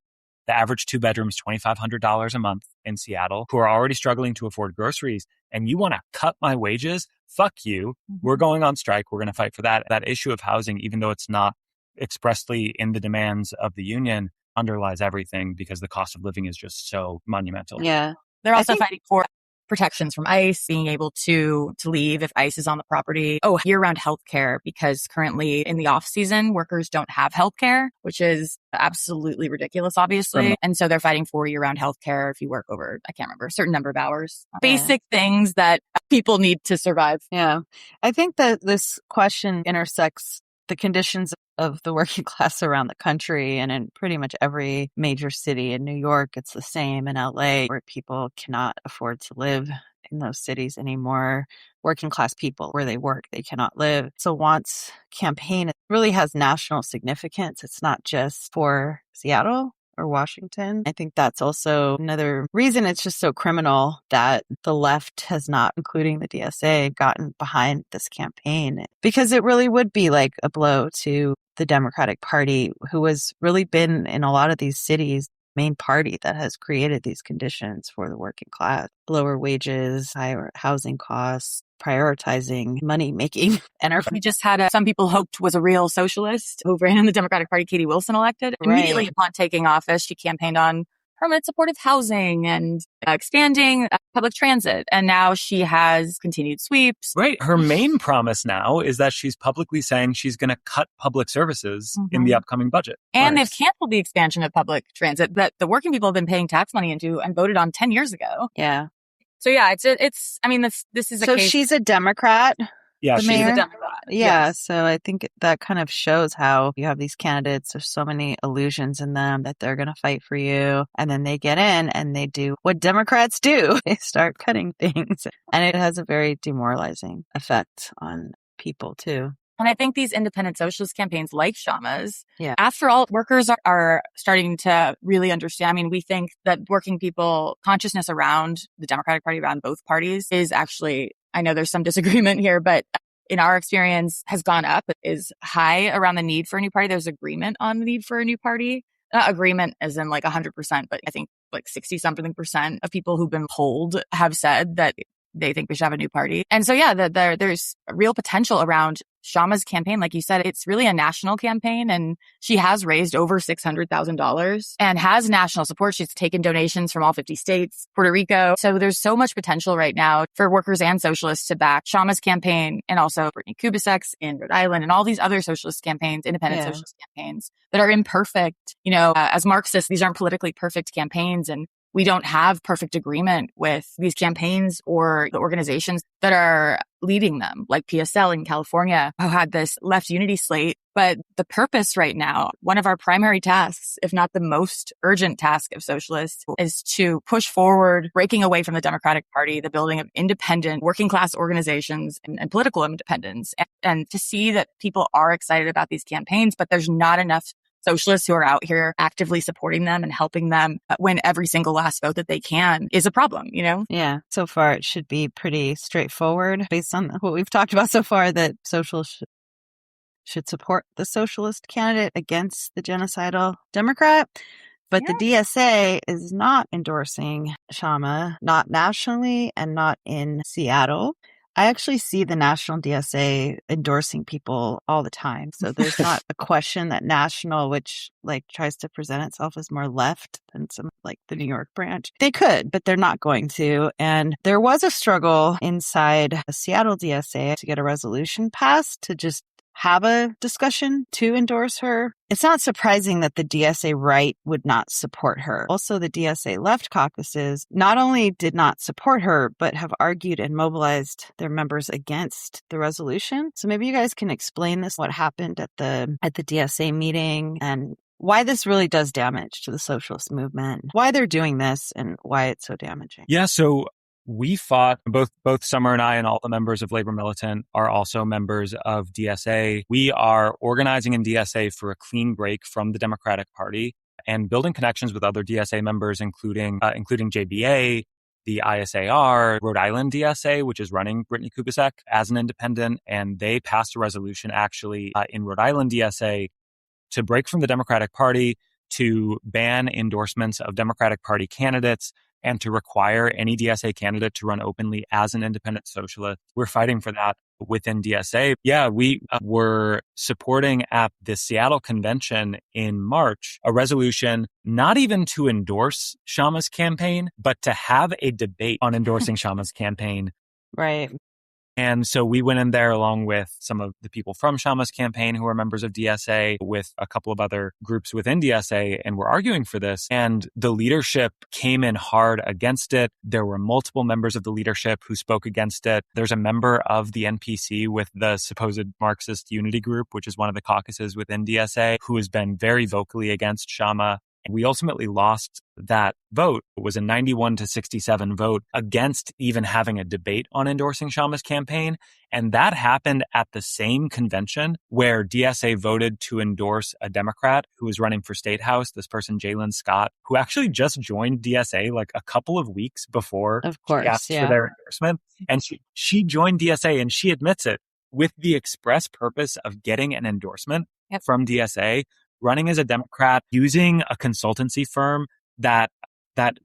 average 2 bedrooms, $2,500 a month in Seattle, who are already struggling to afford groceries. And you want to cut my wages? Fuck you. We're going on strike. We're going to fight for that. That issue of housing, even though it's not expressly in the demands of the union, underlies everything because the cost of living is just so monumental. Yeah. They're also fighting for protections from ICE, being able to leave if ICE is on the property. Year-round healthcare, because currently in the off-season, workers don't have healthcare, which is absolutely ridiculous, obviously. And so they're fighting for year-round healthcare if you work over, I can't remember, a certain number of hours. Basic things that people need to survive. Yeah. I think that this question intersects the conditions of the working class around the country, and in pretty much every major city. In New York, it's the same. In LA, where people cannot afford to live in those cities anymore. Working class people, where they work, they cannot live. Sawant's campaign really has national significance. It's not just for Seattle or Washington. I think that's also another reason it's just so criminal that the left has not, including the DSA, gotten behind this campaign, because it really would be like a blow to the Democratic Party, who has really been in a lot of these cities main party that has created these conditions for the working class. Lower wages, higher housing costs, prioritizing money making. And we just had some people hoped was a real socialist who ran in the Democratic Party, Katie Wilson, elected. Immediately upon taking office, she campaigned on permanent supportive housing and expanding public transit. And now she has continued sweeps. Right. Her main promise now is that she's publicly saying she's going to cut public services in the upcoming budget. And they've canceled the expansion of public transit that the working people have been paying tax money into and voted on 10 years ago. Yeah. So yeah, it's I mean, this is a so case. She's a Democrat. Yeah, she's a Democrat. Yeah, yes. So I think that kind of shows how you have these candidates. There's so many illusions in them that they're going to fight for you. And then they get in and they do what Democrats do. They start cutting things. And it has a very demoralizing effect on people too. And I think these independent socialist campaigns like Kshama's, after all, workers are starting to really understand. I mean, we think that working people consciousness around the Democratic Party, around both parties, is actually, I know there's some disagreement here, but in our experience has gone up, is high around the need for a new party. There's agreement on the need for a new party. Not agreement as in like 100%, but I think like 60-something% of people who've been polled have said that they think we should have a new party. And so, yeah, there's a real potential around Kshama's campaign. Like you said, it's really a national campaign, and she has raised over $600,000 and has national support. She's taken donations from all 50 states, Puerto Rico. So there's so much potential right now for workers and socialists to back Kshama's campaign, and also Brittany Kubisek's in Rhode Island, and all these other socialist campaigns, independent socialist campaigns that are imperfect. You know, as Marxists, these aren't politically perfect campaigns, and we don't have perfect agreement with these campaigns or the organizations that are leading them, like PSL in California, who had this left unity slate. But the purpose right now, one of our primary tasks, if not the most urgent task of socialists, is to push forward, breaking away from the Democratic Party, the building of independent working class organizations and political independence, and to see that people are excited about these campaigns, but there's not enough socialists who are out here actively supporting them and helping them win every single last vote that they can is a problem, you know? Yeah. So far, it should be pretty straightforward based on what we've talked about so far, that socialists should support the socialist candidate against the genocidal Democrat. But the DSA is not endorsing Kshama, not nationally and not in Seattle. I actually see the national DSA endorsing people all the time. So there's not a question that national, which like tries to present itself as more left than some like the New York branch. They could, but they're not going to. And there was a struggle inside the Seattle DSA to get a resolution passed to just have a discussion to endorse her. It's not surprising that the DSA right would not support her. Also, the DSA left caucuses not only did not support her, but have argued and mobilized their members against the resolution. So maybe you guys can explain this, what happened at the DSA meeting and why this really does damage to the socialist movement, why they're doing this and why it's so damaging. Yeah, so we fought, both Summer and I and all the members of Labor Militant are also members of DSA. We are organizing in DSA for a clean break from the Democratic Party and building connections with other DSA members, including JBA, the ISAR, Rhode Island DSA, which is running Brittany Kubicek as an independent. And they passed a resolution actually in Rhode Island DSA to break from the Democratic Party, to ban endorsements of Democratic Party candidates, and to require any DSA candidate to run openly as an independent socialist. We're fighting for that within DSA. Yeah, we were supporting at the Seattle convention in March a resolution not even to endorse Kshama's campaign, but to have a debate on endorsing Kshama's campaign. Right. And so we went in there along with some of the people from Kshama's campaign who are members of DSA, with a couple of other groups within DSA, and we're arguing for this. And the leadership came in hard against it. There were multiple members of the leadership who spoke against it. There's a member of the NPC with the supposed Marxist Unity Group, which is one of the caucuses within DSA, who has been very vocally against Kshama. We ultimately lost that vote. It was a 91-67 vote against even having a debate on endorsing Kshama's campaign. And that happened at the same convention where DSA voted to endorse a Democrat who was running for State House, this person, Jalen Scott, who actually just joined DSA like a couple of weeks before she asked for their endorsement. And she joined DSA, and she admits it, with the express purpose of getting an endorsement from DSA, running as a Democrat, using a consultancy firm that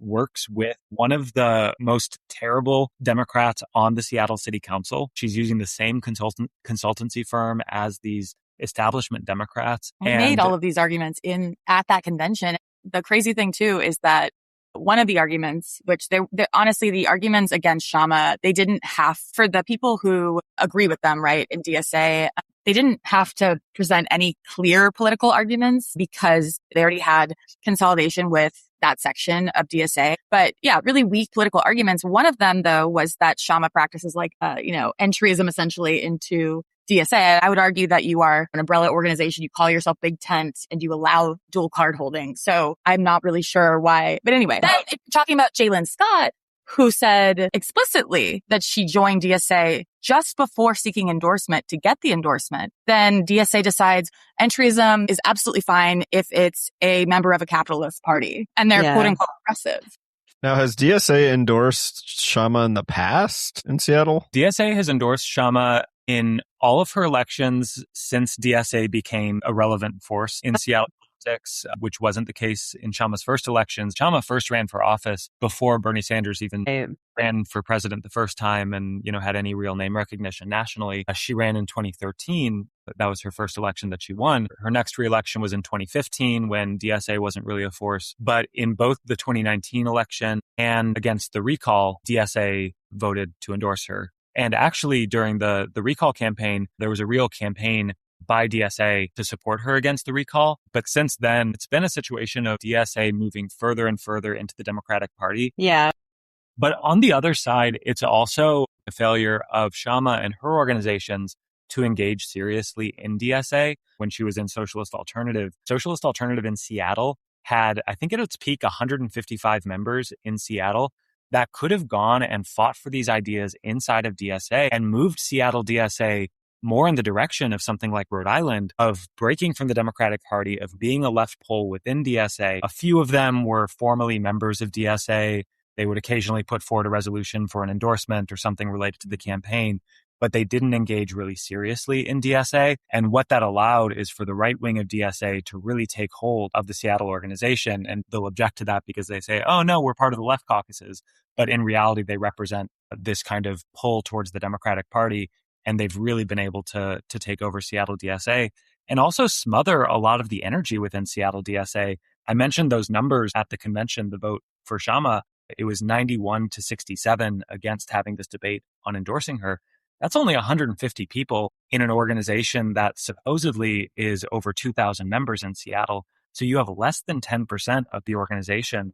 works with one of the most terrible Democrats on the Seattle City Council. She's using the same consultancy firm as these establishment Democrats. We made all of these arguments at that convention. The crazy thing too is that one of the arguments, which they honestly, the arguments against Kshama, they didn't have, for the people who agree with them, right, in DSA, they didn't have to present any clear political arguments because they already had consolidation with that section of DSA. But yeah, really weak political arguments. One of them, though, was that Kshama practices like, entryism essentially into DSA. I would argue that you are an umbrella organization. You call yourself Big Tent and you allow dual card holding. So I'm not really sure why. But anyway, then talking about Jalen Scott, who said explicitly that she joined DSA just before seeking endorsement to get the endorsement, then DSA decides entryism is absolutely fine if it's a member of a capitalist party and they're quote unquote progressive. Now, has DSA endorsed Kshama in the past in Seattle? DSA has endorsed Kshama in all of her elections since DSA became a relevant force in Seattle politics, which wasn't the case in Kshama's first elections. Kshama first ran for office before Bernie Sanders even ran for president the first time and, had any real name recognition nationally. She ran in 2013. That was her first election that she won. Her next re-election was in 2015 when DSA wasn't really a force. But in both the 2019 election and against the recall, DSA voted to endorse her. And actually, during the recall campaign, there was a real campaign by DSA to support her against the recall. But since then, it's been a situation of DSA moving further and further into the Democratic Party. Yeah. But on the other side, it's also a failure of Kshama and her organizations to engage seriously in DSA when she was in Socialist Alternative. Socialist Alternative in Seattle had, I think at its peak, 155 members in Seattle that could have gone and fought for these ideas inside of DSA and moved Seattle DSA more in the direction of something like Rhode Island, of breaking from the Democratic Party, of being a left pole within DSA. A few of them were formally members of DSA. They would occasionally put forward a resolution for an endorsement or something related to the campaign, but they didn't engage really seriously in DSA. And what that allowed is for the right wing of DSA to really take hold of the Seattle organization. And they'll object to that because they say, oh, no, we're part of the left caucuses. But in reality, they represent this kind of pull towards the Democratic Party. And they've really been able to take over Seattle DSA and also smother a lot of the energy within Seattle DSA. I mentioned those numbers at the convention, the vote for Kshama. It was 91 to 67 against having this debate on endorsing her. That's only 150 people in an organization that supposedly is over 2,000 members in Seattle. So you have less than 10% of the organization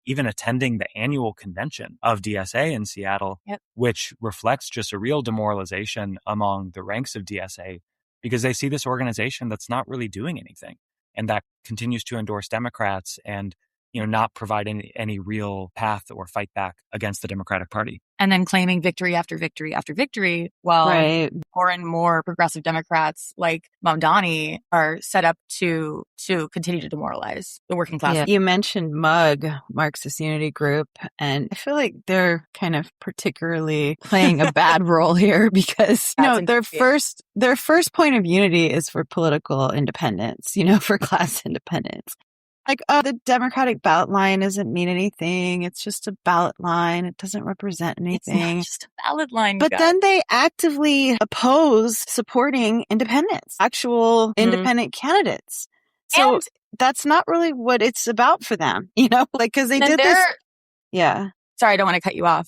even attending the annual convention of DSA in Seattle, which reflects just a real demoralization among the ranks of DSA because they see this organization that's not really doing anything and that continues to endorse Democrats and not provide any real path or fight back against the Democratic Party. And then claiming victory after victory after victory while more and more progressive Democrats like Mamdani are set up to continue to demoralize the working class. Yeah. You mentioned MUG, Marxist Unity Group, and I feel like they're kind of particularly playing a bad role here because their first point of unity is for political independence, for class independence. Like, the Democratic ballot line doesn't mean anything. It's just a ballot line. It doesn't represent anything. It's not just a ballot line. But then they actively oppose supporting independents, actual independent candidates. So that's not really what it's about for them, because they did this. Yeah. Sorry, I don't want to cut you off.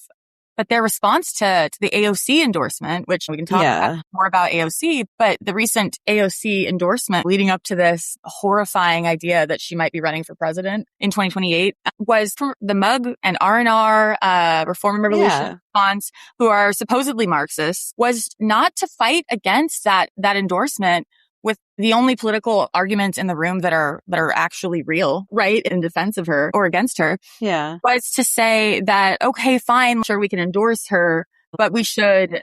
But their response to the AOC endorsement, which we can talk more about AOC, but the recent AOC endorsement leading up to this horrifying idea that she might be running for president in 2028 was from the MUG and R&R, Reform and Revolution response, who are supposedly Marxists, was not to fight against that endorsement with the only political arguments in the room that are actually real, right, in defense of her or against her, was to say that, okay, fine, sure, we can endorse her, but we should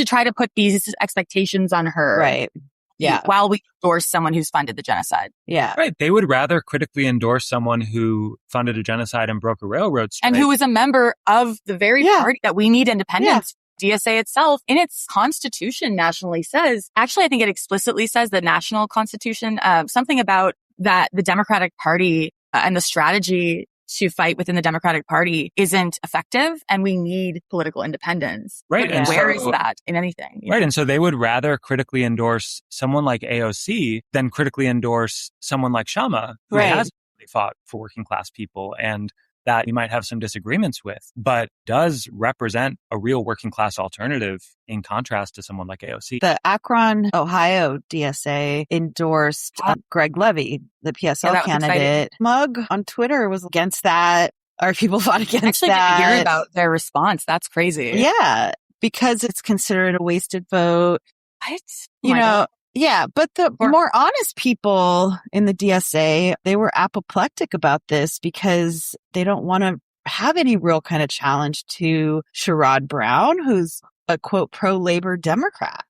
try to put these expectations on her. Right. Yeah. While we endorse someone who's funded the genocide. Yeah. Right. They would rather critically endorse someone who funded a genocide and broke a railroad strike. And who is a member of the very party that we need independence. DSA itself, in its constitution, nationally says, actually, I think it explicitly says the national constitution, something about that the Democratic Party and the strategy to fight within the Democratic Party isn't effective and we need political independence. Right. And where is that in anything? Right. And so they would rather critically endorse someone like AOC than critically endorse someone like Kshama, who has really fought for working class people and that you might have some disagreements with, but does represent a real working class alternative in contrast to someone like AOC. The Akron, Ohio DSA endorsed Greg Levy, the PSL candidate. MUG on Twitter was against that. Our people fought against that. I didn't hear about their response. That's crazy. Yeah, because it's considered a wasted vote. What? Yeah, but the more honest people in the DSA, they were apoplectic about this because they don't want to have any real kind of challenge to Sherrod Brown, who's a, quote, pro-labor Democrat.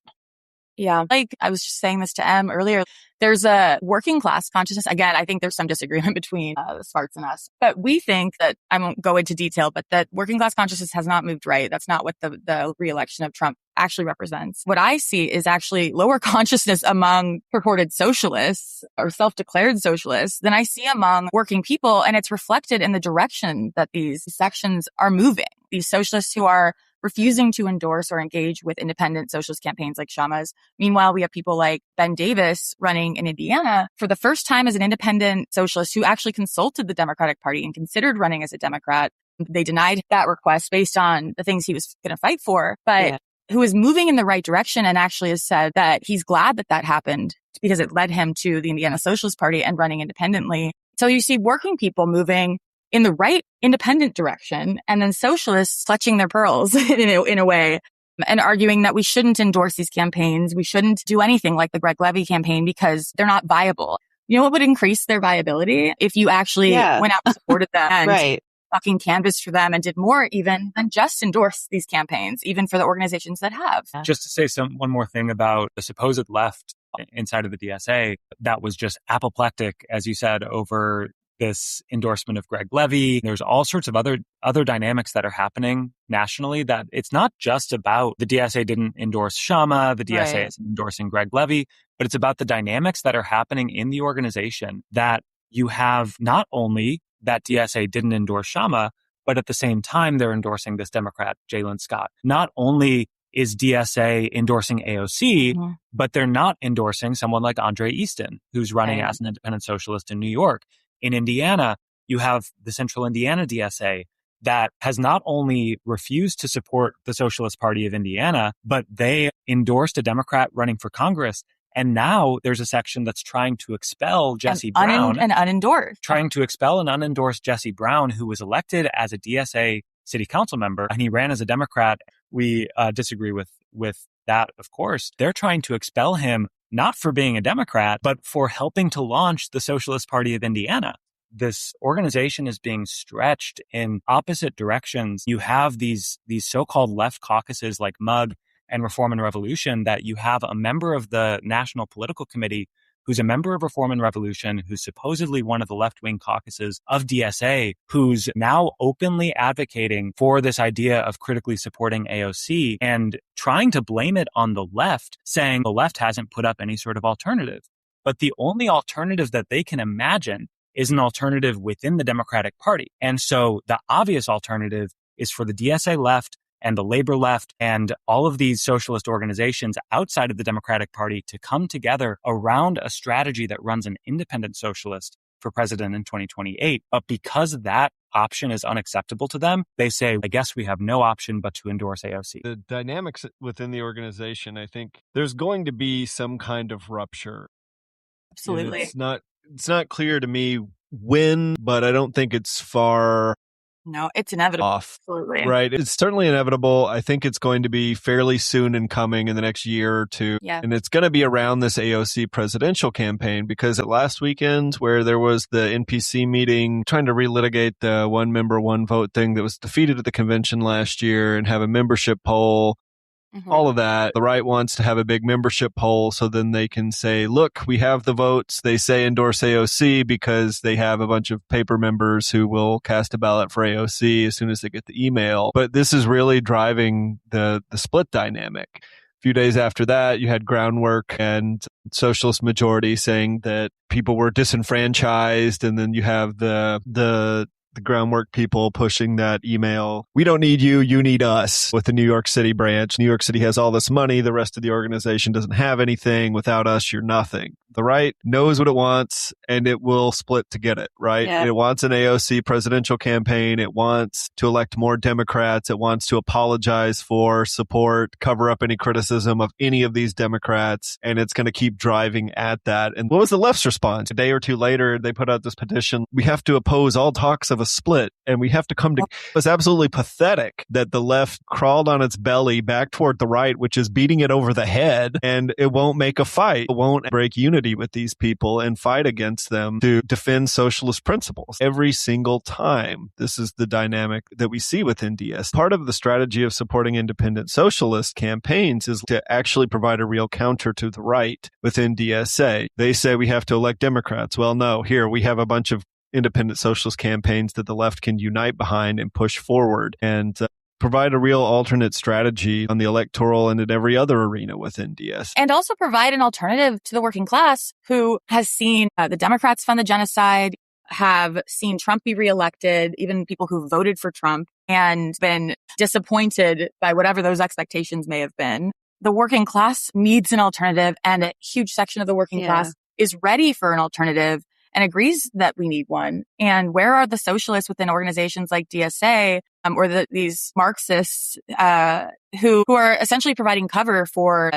Yeah. Like I was just saying this to Em earlier, there's a working class consciousness. Again, I think there's some disagreement between the Sparks and us, but we think that, I won't go into detail, but that working class consciousness has not moved right. That's not what the re-election of Trump actually represents. What I see is actually lower consciousness among purported socialists or self-declared socialists than I see among working people. And it's reflected in the direction that these sections are moving. These socialists who are refusing to endorse or engage with independent socialist campaigns like Kshama's. Meanwhile, we have people like Ben Davis running in Indiana for the first time as an independent socialist who actually consulted the Democratic Party and considered running as a Democrat. They denied that request based on the things he was going to fight for. But who is moving in the right direction and actually has said that he's glad that that happened because it led him to the Indiana Socialist Party and running independently. So you see working people moving in the right independent direction, and then socialists clutching their pearls in a way and arguing that we shouldn't endorse these campaigns. We shouldn't do anything like the Greg Levy campaign because they're not viable. You know what would increase their viability? If you actually went out and supported them and fucking canvassed for them and did more even than just endorse these campaigns, even for the organizations that have. Just to say one more thing about the supposed left inside of the DSA, that was just apoplectic, as you said, over this endorsement of Greg Levy. There's all sorts of other dynamics that are happening nationally, that it's not just about the DSA didn't endorse Kshama, the DSA is endorsing Greg Levy, but it's about the dynamics that are happening in the organization, that you have not only that DSA didn't endorse Kshama, but at the same time, they're endorsing this Democrat, Jalen Scott. Not only is DSA endorsing AOC, but they're not endorsing someone like Andre Easton, who's running as an independent socialist in New York. In Indiana, you have the Central Indiana DSA that has not only refused to support the Socialist Party of Indiana, but they endorsed a Democrat running for Congress. And now there's a section that's trying to expel Jesse Brown. And unendorsed. Trying to expel an unendorsed Jesse Brown, who was elected as a DSA city council member, and he ran as a Democrat. We disagree with that, of course. They're trying to expel him not for being a Democrat, but for helping to launch the Socialist Party of Indiana. This organization is being stretched in opposite directions. You have these so-called left caucuses like MUG and Reform and Revolution, that you have a member of the National Political Committee who's a member of Reform and Revolution, who's supposedly one of the left-wing caucuses of DSA, who's now openly advocating for this idea of critically supporting AOC and trying to blame it on the left, saying the left hasn't put up any sort of alternative. But the only alternative that they can imagine is an alternative within the Democratic Party. And so the obvious alternative is for the DSA left and the labor left and all of these socialist organizations outside of the Democratic Party to come together around a strategy that runs an independent socialist for president in 2028. But because that option is unacceptable to them, they say, I guess we have no option but to endorse AOC. The dynamics within the organization, I think there's going to be some kind of rupture. Absolutely. It's not clear to me when, but I don't think it's far No, it's inevitable. off. Absolutely. Right. It's certainly inevitable. I think it's going to be fairly soon in coming in the next year or two. Yeah. And it's going to be around this AOC presidential campaign, because at last weekend, where there was the NPC meeting trying to relitigate the one member, one vote thing that was defeated at the convention last year and have a membership poll, all of that. The right wants to have a big membership poll so then they can say, look, we have the votes. They say endorse AOC because they have a bunch of paper members who will cast a ballot for AOC as soon as they get the email. But this is really driving the split dynamic. A few days after that, you had Groundwork and Socialist Majority saying that people were disenfranchised. And then you have the Groundwork people pushing that email. We don't need you, you need us, with the New York City branch. New York City has all this money. The rest of the organization doesn't have anything. Without us, you're nothing. The right knows what it wants and it will split to get it, right? Yeah. It wants an AOC presidential campaign. It wants to elect more Democrats. It wants to apologize for, support, cover up any criticism of any of these Democrats. And it's going to keep driving at that. And what was the left's response? A day or two later, they put out this petition. We have to oppose all talks of a split and we have to come to. It was absolutely pathetic that the left crawled on its belly back toward the right, which is beating it over the head, and it won't make a fight. It won't break unity with these people and fight against them to defend socialist principles. Every single time, this is the dynamic that we see within DS. Part of the strategy of supporting independent socialist campaigns is to actually provide a real counter to the right within DSA. They say we have to elect Democrats. Well, no, here we have a bunch of independent socialist campaigns that the left can unite behind and push forward and provide a real alternate strategy on the electoral and in every other arena within DS. And also provide an alternative to the working class who has seen the Democrats fund the genocide, have seen Trump be reelected, even people who voted for Trump, and been disappointed by whatever those expectations may have been. The working class needs an alternative, and a huge section of the working class is ready for an alternative. and agrees that we need one. And where are the socialists within organizations like DSA or these Marxists who are essentially providing cover for,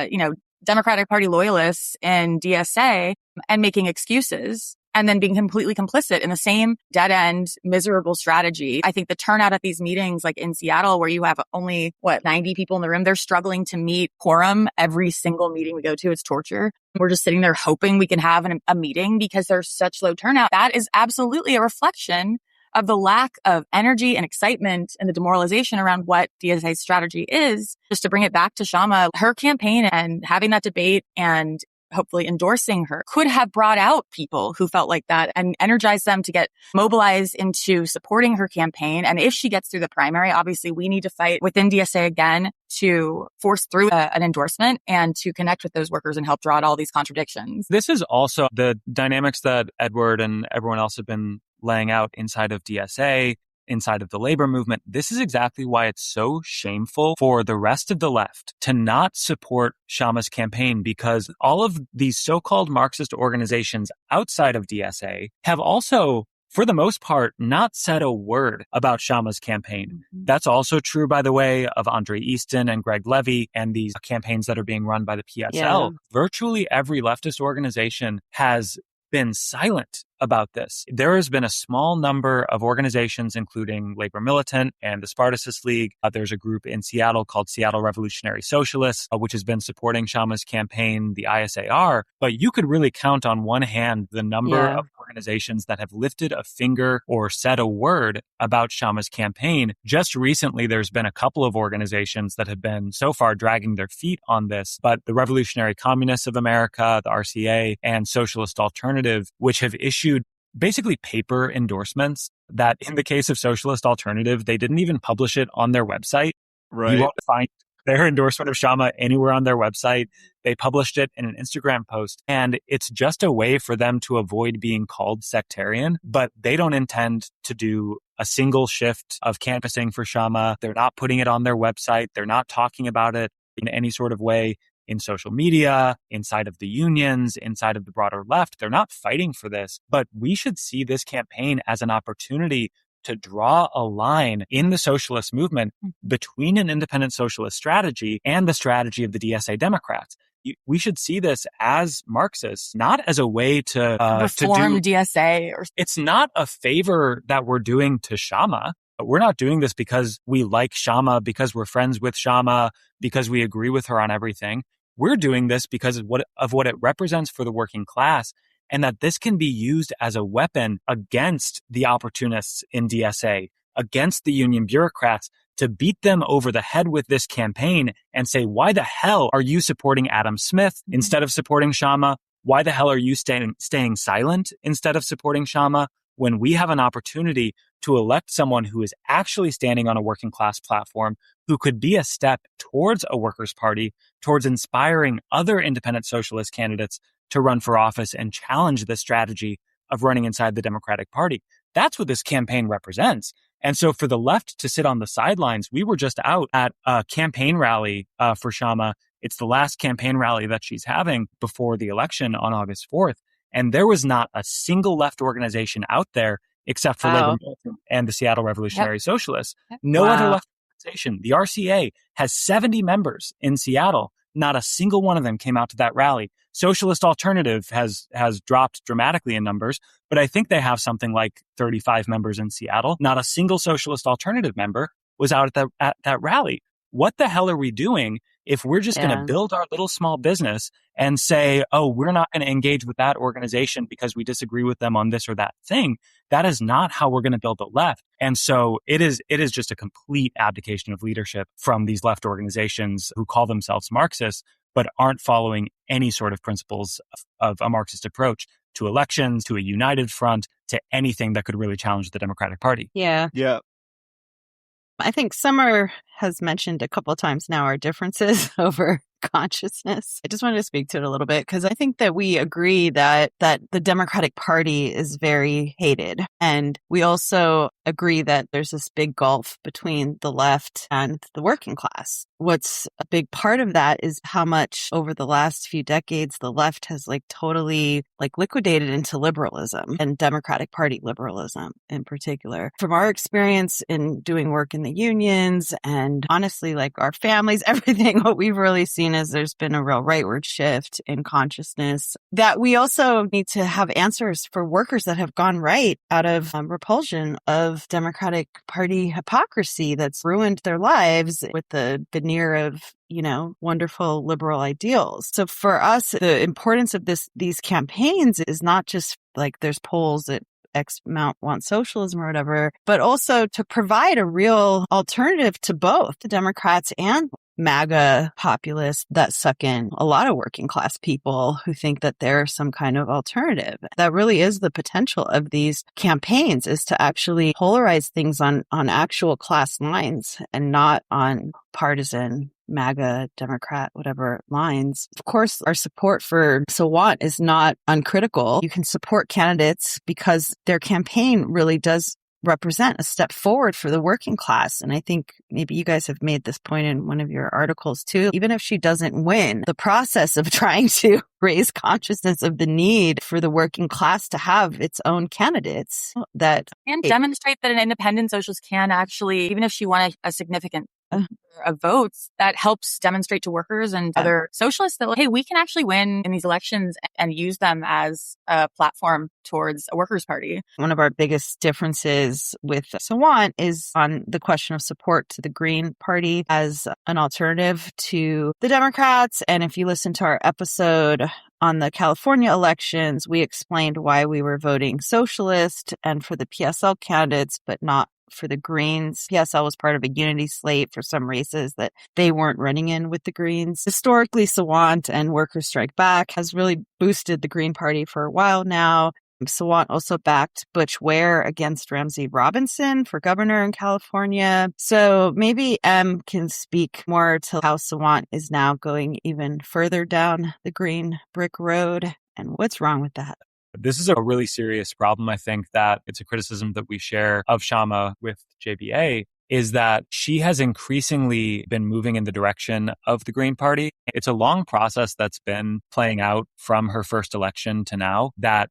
Democratic Party loyalists in DSA and making excuses and then being completely complicit in the same dead-end, miserable strategy? I think the turnout at these meetings, like in Seattle, where you have only, 90 people in the room, they're struggling to meet quorum every single meeting we go to. It's torture. We're just sitting there hoping we can have a meeting because there's such low turnout. That is absolutely a reflection of the lack of energy and excitement and the demoralization around what DSA's strategy is. Just to bring it back to Kshama, her campaign and having that debate and hopefully endorsing her could have brought out people who felt like that and energized them to get mobilized into supporting her campaign. And if she gets through the primary, obviously we need to fight within DSA again to force through an endorsement and to connect with those workers and help draw out all these contradictions. This is also the dynamics that Edward and everyone else have been laying out inside of DSA, inside of the labor movement. This is exactly why it's so shameful for the rest of the left to not support Kshama's campaign, because all of these so-called Marxist organizations outside of DSA have also, for the most part, not said a word about Kshama's campaign. Mm-hmm. That's also true, by the way, of Andre Easton and Greg Levy and these campaigns that are being run by the PSL. Yeah. Virtually every leftist organization has been silent about this. There has been a small number of organizations, including Labor Militant and the Spartacist League. There's a group in Seattle called Seattle Revolutionary Socialists, which has been supporting Kshama's campaign, the ISAR. But you could really count on one hand the number of organizations that have lifted a finger or said a word about Kshama's campaign. Just recently, there's been a couple of organizations that have been so far dragging their feet on this, but the Revolutionary Communists of America, the RCA, and Socialist Alternative, which have issued basically paper endorsements that in the case of Socialist Alternative, they didn't even publish it on their website. Right. You won't find their endorsement of Kshama anywhere on their website. They published it in an Instagram post, and it's just a way for them to avoid being called sectarian, but they don't intend to do a single shift of canvassing for Kshama. They're not putting it on their website. They're not talking about it in any sort of way in social media, inside of the unions, inside of the broader left. They're not fighting for this, but we should see this campaign as an opportunity to draw a line in the socialist movement between an independent socialist strategy and the strategy of the DSA Democrats. We should see this as Marxists, not as a way to reform DSA. It's not a favor that we're doing to Kshama. We're not doing this because we like Kshama, because we're friends with Kshama, because we agree with her on everything. We're doing this because of what it represents for the working class, and that this can be used as a weapon against the opportunists in DSA, against the union bureaucrats, to beat them over the head with this campaign and say, why the hell are you supporting Adam Smith instead of supporting Kshama? Why the hell are you staying silent instead of supporting Kshama, when we have an opportunity to elect someone who is actually standing on a working class platform, who could be a step towards a workers' party, towards inspiring other independent socialist candidates to run for office and challenge the strategy of running inside the Democratic Party. That's what this campaign represents. And so for the left to sit on the sidelines, we were just out at a campaign rally for Kshama. It's the last campaign rally that she's having before the election on August 4th. And there was not a single left organization out there except for Labor Militant and the Seattle Revolutionary Socialists. No other left organization. The RCA has 70 members in Seattle. Not a single one of them came out to that rally. Socialist Alternative has dropped dramatically in numbers, but I think they have something like 35 members in Seattle. Not a single Socialist Alternative member was out at that rally. What the hell are we doing if we're just going to build our little small business and say, oh, we're not going to engage with that organization because we disagree with them on this or that thing? That is not how we're going to build the left. And so it is just a complete abdication of leadership from these left organizations who call themselves Marxists, but aren't following any sort of principles of a Marxist approach to elections, to a united front, to anything that could really challenge the Democratic Party. Yeah. I think Summer has mentioned a couple of times now our differences over consciousness. I just wanted to speak to it a little bit because I think that we agree that the Democratic Party is very hated. And we also agree that there's this big gulf between the left and the working class. What's a big part of that is how much over the last few decades the left has totally liquidated into liberalism and Democratic Party liberalism in particular. From our experience in doing work in the unions and honestly our families, everything, what we've really seen is there's been a real rightward shift in consciousness that we also need to have answers for workers that have gone right out of repulsion of Democratic Party hypocrisy that's ruined their lives with the veneer of wonderful liberal ideals. So for us, the importance of these campaigns is not just there's polls that X amount want socialism or whatever, but also to provide a real alternative to both the Democrats and MAGA populists that suck in a lot of working class people who think that they're some kind of alternative. That really is the potential of these campaigns, is to actually polarize things on actual class lines and not on partisan MAGA, Democrat, whatever lines. Of course, our support for Sawant is not uncritical. You can support candidates because their campaign really does represent a step forward for the working class. And I think maybe you guys have made this point in one of your articles too. Even if she doesn't win, the process of trying to raise consciousness of the need for the working class to have its own candidates and demonstrate that an independent socialist can actually, even if she won a significant of votes, that helps demonstrate to workers and other socialists that, hey, we can actually win in these elections and use them as a platform towards a workers' party. One of our biggest differences with Sawant is on the question of support to the Green Party as an alternative to the Democrats. And if you listen to our episode on the California elections, we explained why we were voting socialist and for the PSL candidates, but not for the Greens. PSL was part of a unity slate for some races that they weren't running in with the Greens. Historically, Sawant and Workers Strike Back has really boosted the Green Party for a while now. Sawant also backed Butch Ware against Ramsey Robinson for governor in California. So maybe Em can speak more to how Sawant is now going even further down the green brick road and what's wrong with that. This is a really serious problem. I think that it's a criticism that we share of Kshama with JBA, is that she has increasingly been moving in the direction of the Green Party. It's a long process that's been playing out from her first election to now that,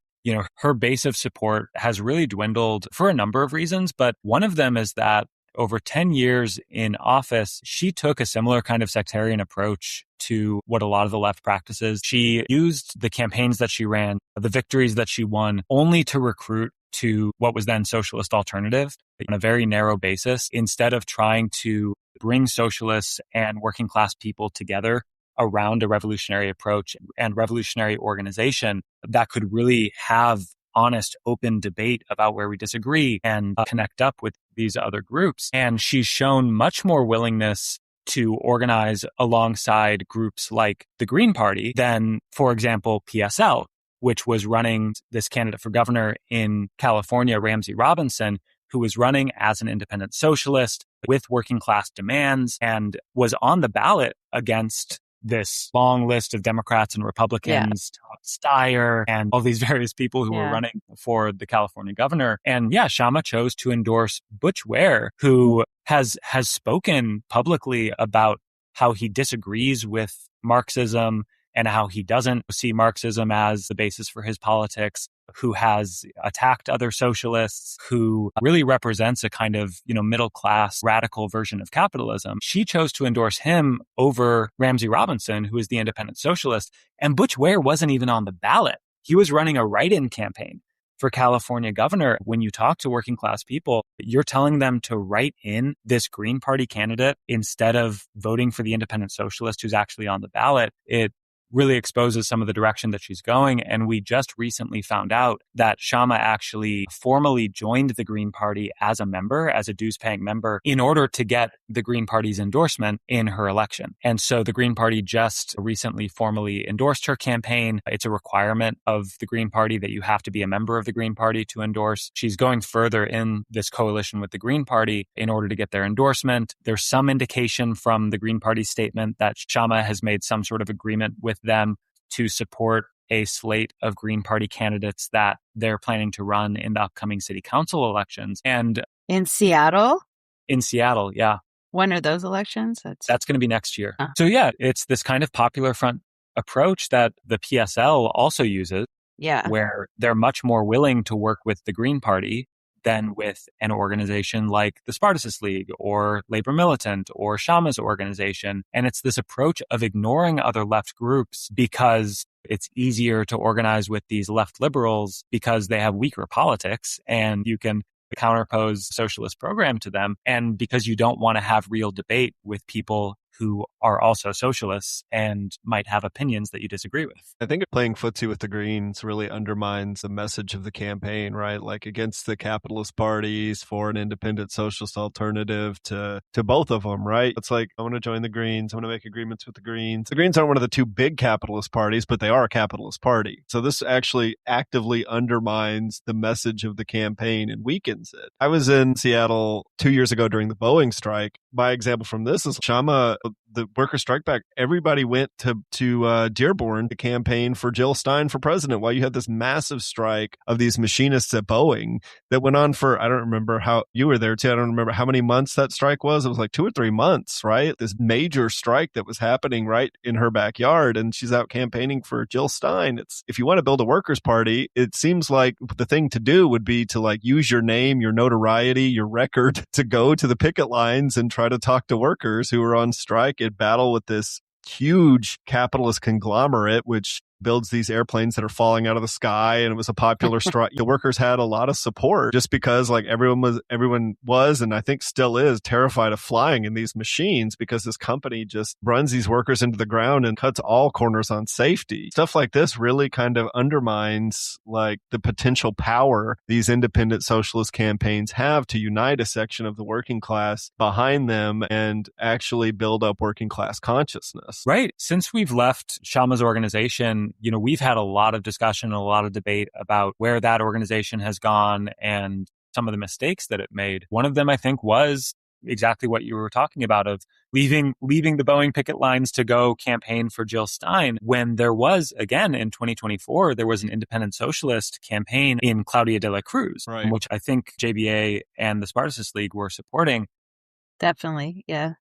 her base of support has really dwindled for a number of reasons. But one of them is that over 10 years in office, she took a similar kind of sectarian approach to what a lot of the left practices. She used the campaigns that she ran, the victories that she won, only to recruit to what was then socialist alternative on a very narrow basis, instead of trying to bring socialists and working class people together around a revolutionary approach and revolutionary organization that could really have honest, open debate about where we disagree and connect up with these other groups. And she's shown much more willingness to organize alongside groups like the Green Party than, for example, PSL, which was running this candidate for governor in California, Ramsey Robinson, who was running as an independent socialist with working class demands and was on the ballot against this long list of Democrats and Republicans, Steyer, and all these various people who were running for the California governor. And Kshama chose to endorse Butch Ware, who has spoken publicly about how he disagrees with Marxism and how he doesn't see Marxism as the basis for his politics, who has attacked other socialists, who really represents a kind of, middle-class radical version of capitalism. She chose to endorse him over Ramsey Robinson, who is the independent socialist. And Butch Ware wasn't even on the ballot. He was running a write-in campaign for California governor. When you talk to working class people, you're telling them to write in this Green Party candidate instead of voting for the independent socialist who's actually on the ballot. really exposes some of the direction that she's going. And we just recently found out that Kshama actually formally joined the Green Party as a member, as a dues-paying member, in order to get the Green Party's endorsement in her election. And so the Green Party just recently formally endorsed her campaign. It's a requirement of the Green Party that you have to be a member of the Green Party to endorse. She's going further in this coalition with the Green Party in order to get their endorsement. There's some indication from the Green Party statement that Kshama has made some sort of agreement with them to support a slate of Green Party candidates that they're planning to run in the upcoming city council elections. And in Seattle? In Seattle, yeah. When are those elections? That's going to be next year. So yeah, it's this kind of popular front approach that the PSL also uses, where they're much more willing to work with the Green Party than with an organization like the Spartacist League or Labor Militant or Kshama's organization. And it's this approach of ignoring other left groups because it's easier to organize with these left liberals because they have weaker politics and you can counterpose socialist program to them. And because you don't want to have real debate with people who are also socialists and might have opinions that you disagree with. I think playing footsie with the Greens really undermines the message of the campaign, right? Like against the capitalist parties, for an independent socialist alternative to both of them, right? It's like, I want to join the Greens. I want to make agreements with the Greens. The Greens aren't one of the two big capitalist parties, but they are a capitalist party. So this actually actively undermines the message of the campaign and weakens it. I was in Seattle 2 years ago during the Boeing strike. My example from this is Kshama, the worker strike back, everybody went to Dearborn to campaign for Jill Stein for president while you had this massive strike of these machinists at Boeing that went on for, I don't remember how you were there too. I don't remember how many months that strike was. It was like 2 or 3 months, right? This major strike that was happening right in her backyard, and she's out campaigning for Jill Stein. If you want to build a workers' party, it seems like the thing to do would be to like use your name, your notoriety, your record to go to the picket lines and try to talk to workers who are on strike at battle with this huge capitalist conglomerate, which builds these airplanes that are falling out of the sky. And it was a popular strike. The workers had a lot of support just because like everyone was, and I think still is, terrified of flying in these machines because this company just runs these workers into the ground and cuts all corners on safety. Stuff like this really kind of undermines like the potential power these independent socialist campaigns have to unite a section of the working class behind them and actually build up working class consciousness. Right. Since we've left Kshama's organization, we've had a lot of discussion, a lot of debate about where that organization has gone and some of the mistakes that it made. One of them, I think, was exactly what you were talking about, of leaving the Boeing picket lines to go campaign for Jill Stein, when there was, again, in 2024, there was an independent socialist campaign in Claudia de la Cruz, right, which I think JBA and the Spartacist League were supporting. Definitely, yeah.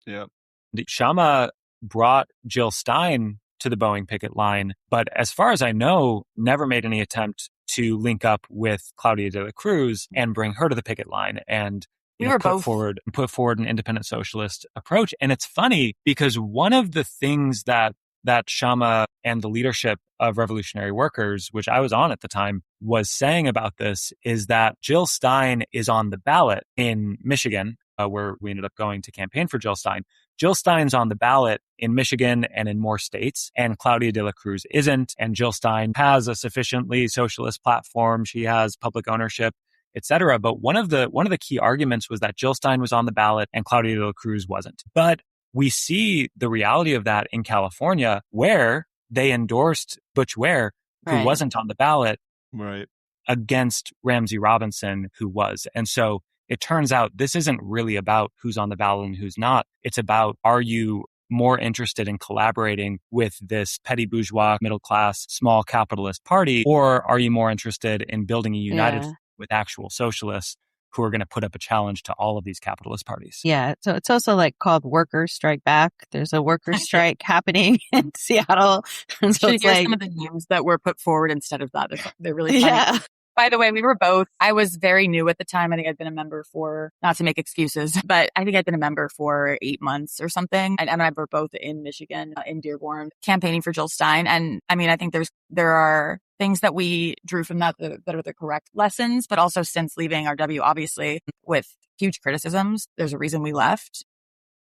Yeah. Kshama brought Jill Stein to the Boeing picket line, but as far as I know, never made any attempt to link up with Claudia de la Cruz and bring her to the picket line and put forward an independent socialist approach. And it's funny because one of the things that Kshama and the leadership of Revolutionary Workers, which I was on at the time, was saying about this is that Jill Stein is on the ballot in Michigan, where we ended up going to campaign for Jill Stein. Jill Stein's on the ballot in Michigan and in more states, and Claudia de la Cruz isn't. And Jill Stein has a sufficiently socialist platform. She has public ownership, etc. But one of the key arguments was that Jill Stein was on the ballot and Claudia de la Cruz wasn't. But we see the reality of that in California, where they endorsed Butch Ware, who wasn't on the ballot, right, against Ramsey Robinson, who was. And so it turns out this isn't really about who's on the ballot and who's not. It's about, are you more interested in collaborating with this petty bourgeois, middle class, small capitalist party, or are you more interested in building a united with actual socialists who are going to put up a challenge to all of these capitalist parties? Yeah. So it's also like called Workers Strike Back. There's a workers strike happening in Seattle. And so it's like some of the names that were put forward instead of that. They're really funny. Yeah. By the way, we were both, I was very new at the time. I think I'd been a member for, not to make excuses, but I think I'd been a member for 8 months or something. And I were both in Michigan, in Dearborn, campaigning for Jill Stein. And I mean, I think there are things that we drew from that are the correct lessons, but also since leaving RW, obviously, with huge criticisms, there's a reason we left.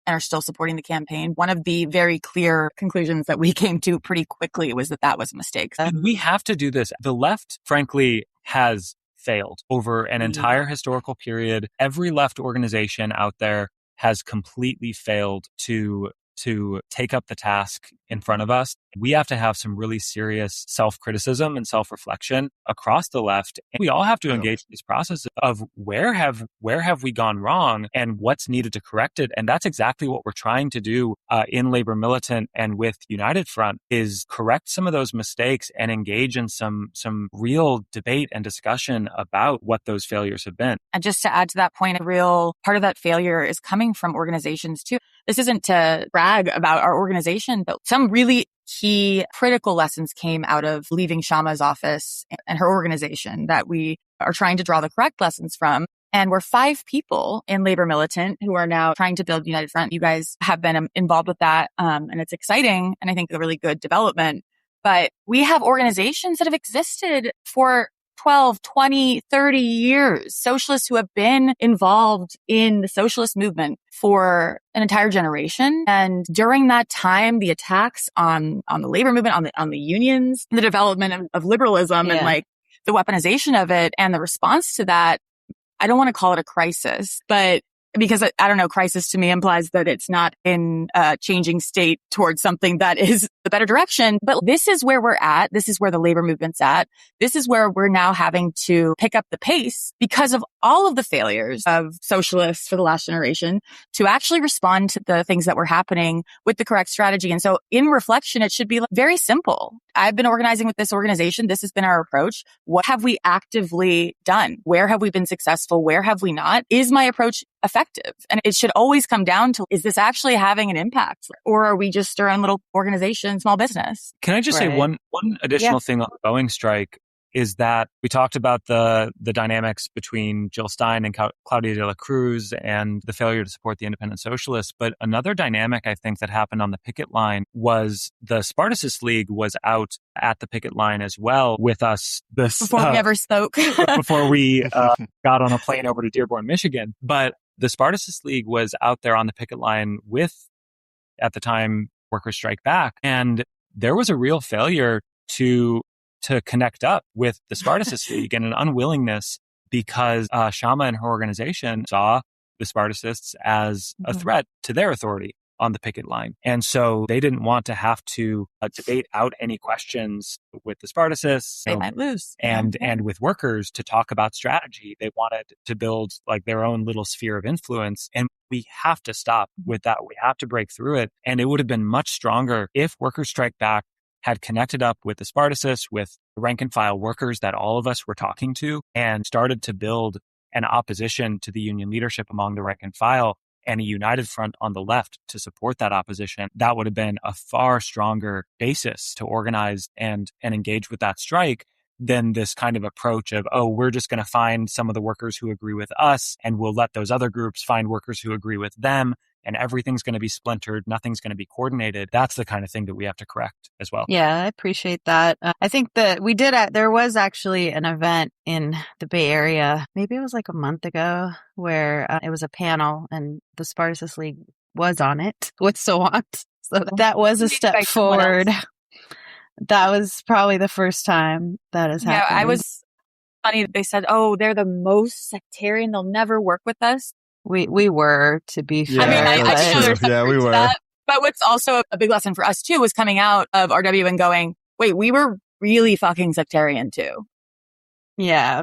and are still supporting the campaign. One of the very clear conclusions that we came to pretty quickly was that that was a mistake. And we have to do this. The left, frankly, has failed over an entire historical period. Every left organization out there has completely failed to take up the task in front of us. We have to have some really serious self-criticism and self-reflection across the left. And we all have to engage in this process of where have we gone wrong and what's needed to correct it. And that's exactly what we're trying to do in Labor Militant and with United Front, is correct some of those mistakes and engage in some real debate and discussion about what those failures have been. And just to add to that point, a real part of that failure is coming from organizations too. This isn't to brag about our organization, but some really key critical lessons came out of leaving Kshama's office and her organization that we are trying to draw the correct lessons from. And we're 5 people in Labor Militant who are now trying to build United Front. You guys have been involved with that, and it's exciting, and I think a really good development. But we have organizations that have existed for 12, 20, 30 years, socialists who have been involved in the socialist movement for an entire generation. And during that time, the attacks on the labor movement, on the unions, the development of liberalism and like the weaponization of it and the response to that, I don't want to call it a crisis, but because I don't know, crisis to me implies that it's not in a changing state towards something that is the better direction. But this is where we're at. This is where the labor movement's at. This is where we're now having to pick up the pace because of all of the failures of socialists for the last generation to actually respond to the things that were happening with the correct strategy. And so in reflection, it should be very simple. I've been organizing with this organization. This has been our approach. What have we actively done? Where have we been successful? Where have we not? Is my approach effective? And it should always come down to, is this actually having an impact? Or are we just our own little organization, small business? Can I just say one additional thing on the Boeing strike is that we talked about the dynamics between Jill Stein and Claudia de la Cruz and the failure to support the independent socialists. But another dynamic I think that happened on the picket line was the Spartacist League was out at the picket line as well with us. Before we ever spoke. Before we got on a plane over to Dearborn, Michigan. But the Spartacist League was out there on the picket line with, at the time, Workers Strike Back. And there was a real failure to connect up with the Spartacist League and an unwillingness because Kshama and her organization saw the Spartacists as a threat to their authority on the picket line. And so they didn't want to have to debate out any questions with the Spartacists. They might lose. And with workers to talk about strategy. They wanted to build like their own little sphere of influence. And we have to stop with that. We have to break through it. And it would have been much stronger if Workers Strike Back had connected up with the Spartacists, with the rank and file workers that all of us were talking to, and started to build an opposition to the union leadership among the rank and file and a united front on the left to support that opposition. That would have been a far stronger basis to organize and engage with that strike than this kind of approach of, oh, we're just going to find some of the workers who agree with us and we'll let those other groups find workers who agree with them. And everything's going to be splintered. Nothing's going to be coordinated. That's the kind of thing that we have to correct as well. Yeah, I appreciate that. I think that there was actually an event in the Bay Area, maybe it was like a month ago, where it was a panel and the Spartacist League was on it with Sawant. So that was a step forward. That was probably the first time that has happened. Yeah, I was funny. They said, oh, they're the most sectarian. They'll never work with us. We were, to be fair. I mean, I know there's yeah, we were. That, but what's also a big lesson for us too was coming out of RW and going, wait, we were really fucking sectarian too. Yeah.